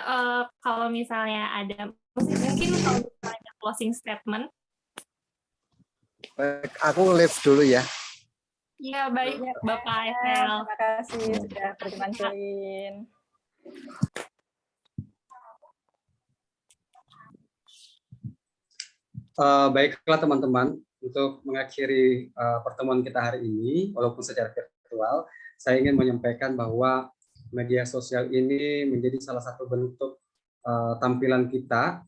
S4: kalau misalnya ada, mungkin kalau misalnya ada closing statement.
S11: Baik, aku live dulu ya.
S4: Iya, baik Bapak Esel.
S2: Terima kasih sudah berkenan join.
S5: Baiklah teman-teman, untuk mengakhiri pertemuan kita hari ini, walaupun secara virtual, saya ingin menyampaikan bahwa media sosial ini menjadi salah satu bentuk tampilan kita,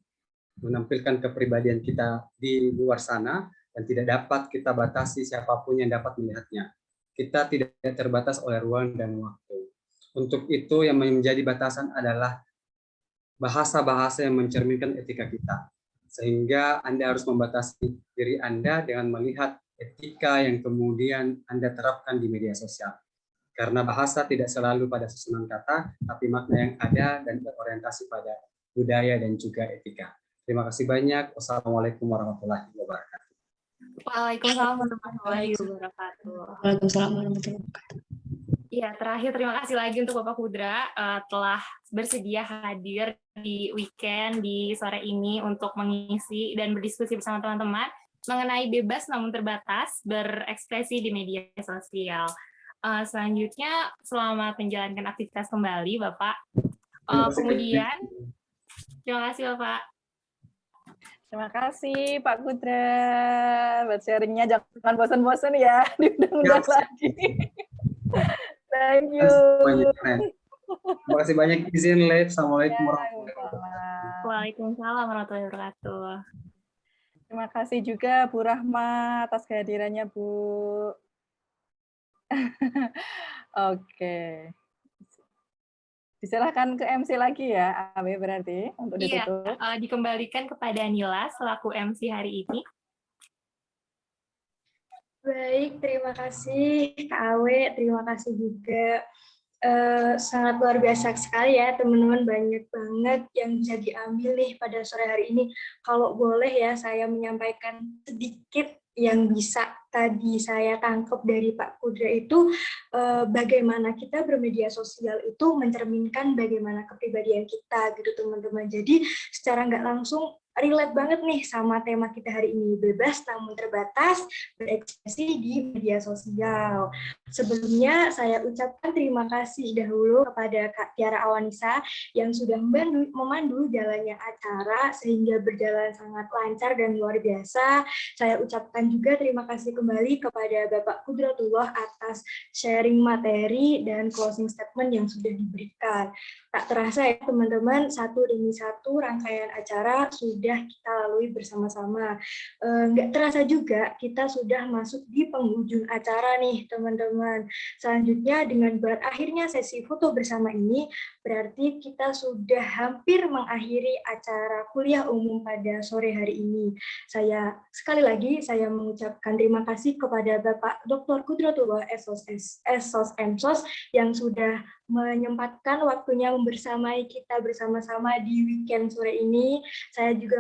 S5: menampilkan kepribadian kita di luar sana, dan tidak dapat kita batasi siapapun yang dapat melihatnya. Kita tidak terbatas oleh ruang dan waktu. Untuk itu yang menjadi batasan adalah bahasa-bahasa yang mencerminkan etika kita. Sehingga Anda harus membatasi diri Anda dengan melihat etika yang kemudian Anda terapkan di media sosial. Karena bahasa tidak selalu pada susunan kata, tapi makna yang ada dan berorientasi pada budaya dan juga etika. Terima kasih banyak. Wassalamualaikum warahmatullahi wabarakatuh.
S4: Waalaikumsalam warahmatullahi wabarakatuh.
S3: Waalaikumsalam warahmatullahi wabarakatuh.
S4: Iya, terakhir terima kasih lagi untuk Bapak Kudra telah bersedia hadir di weekend di sore ini untuk mengisi dan berdiskusi bersama teman-teman mengenai bebas namun terbatas berekspresi di media sosial. Selanjutnya, selamat menjalankan aktivitas kembali, Bapak. Kemudian, terima kasih, Bapak.
S2: Terima kasih Pak Kudra buat sharingnya, jangan bosan-bosan ya diundang-undang lagi. Thank you.
S5: Terima kasih banyak izin live. Assalamualaikum warahmatullahi wabarakatuh.
S4: Waalaikumsalam warahmatullahi wabarakatuh.
S2: Terima kasih juga Bu Rahma atas kehadirannya Bu. Oke. Diserahkan ke MC lagi ya, Awe berarti untuk ditutup.
S4: Iya, dikembalikan kepada Nila selaku MC hari ini.
S1: Baik, terima kasih Kak Awe, terima kasih juga. Sangat luar biasa sekali ya teman-teman, banyak banget yang bisa diambil nih pada sore hari ini. Kalau boleh ya saya menyampaikan sedikit yang bisa tadi saya tangkap dari Pak Kudra itu, bagaimana kita bermedia sosial itu mencerminkan bagaimana kepribadian kita gitu teman-teman. Jadi secara nggak langsung relate banget nih sama tema kita hari ini, bebas namun terbatas berekspresi di media sosial. Sebelumnya saya ucapkan terima kasih dahulu kepada Kak Tiara Awanisa yang sudah memandu jalannya acara sehingga berjalan sangat lancar dan luar biasa. Saya ucapkan juga terima kasih kembali kepada Bapak Kudratullah atas sharing materi dan closing statement yang sudah diberikan. Tak terasa ya teman-teman, satu demi satu rangkaian acara sudah kita lalui bersama-sama. Nggak terasa juga kita sudah masuk di penghujung acara nih teman-teman. Selanjutnya dengan berakhirnya sesi foto bersama ini, berarti kita sudah hampir mengakhiri acara kuliah umum pada sore hari ini. Sekali lagi saya mengucapkan terima kasih kepada Bapak Dr. Kudratullah SOS MSOS yang sudah menyempatkan waktunya membersamai kita bersama-sama di weekend sore ini. Saya juga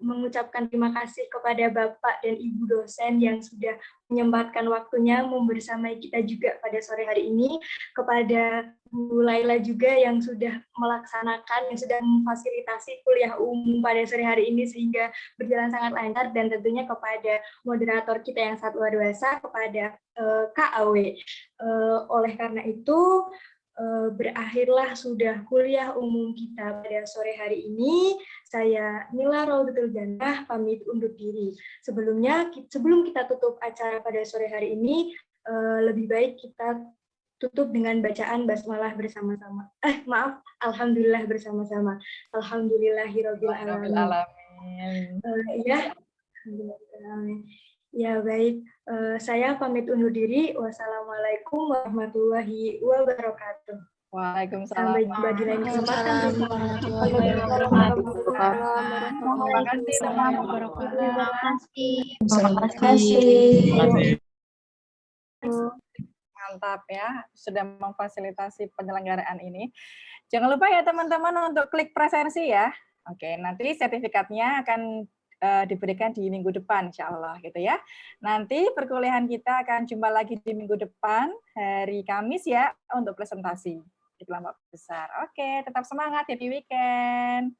S1: mengucapkan terima kasih kepada Bapak dan Ibu dosen yang sudah menyempatkan waktunya membersamai kita juga pada sore hari ini, kepada Bu Laila juga yang sudah melaksanakan, yang sudah memfasilitasi kuliah umum pada sore hari ini sehingga berjalan sangat lancar, dan tentunya kepada moderator kita yang sangat luar biasa, kepada Kak Awe. Oleh karena itu, berakhirlah sudah kuliah umum kita pada sore hari ini. Saya Nila Raudatul Jannah pamit undur diri. Sebelum kita tutup acara pada sore hari ini, lebih baik kita tutup dengan bacaan basmalah bersama-sama. Alhamdulillah bersama-sama. Alhamdulillahirabbil alamin. Ya baik, saya pamit undur diri. Wassalamualaikum warahmatullahi wabarakatuh.
S2: Waalaikumsalam.
S1: Sampai jumpa di lain kesempatan.
S2: Terima kasih teman-teman.
S3: Terima kasih.
S2: mantap ya, sudah memfasilitasi penyelenggaraan ini. Jangan lupa ya teman-teman untuk klik presensi ya. Oke, nanti sertifikatnya akan diberikan di minggu depan, insya Allah gitu ya. Nanti perkuliahan kita akan jumpa lagi di minggu depan, hari Kamis ya, untuk presentasi di kelompok besar. Oke, tetap semangat, happy weekend.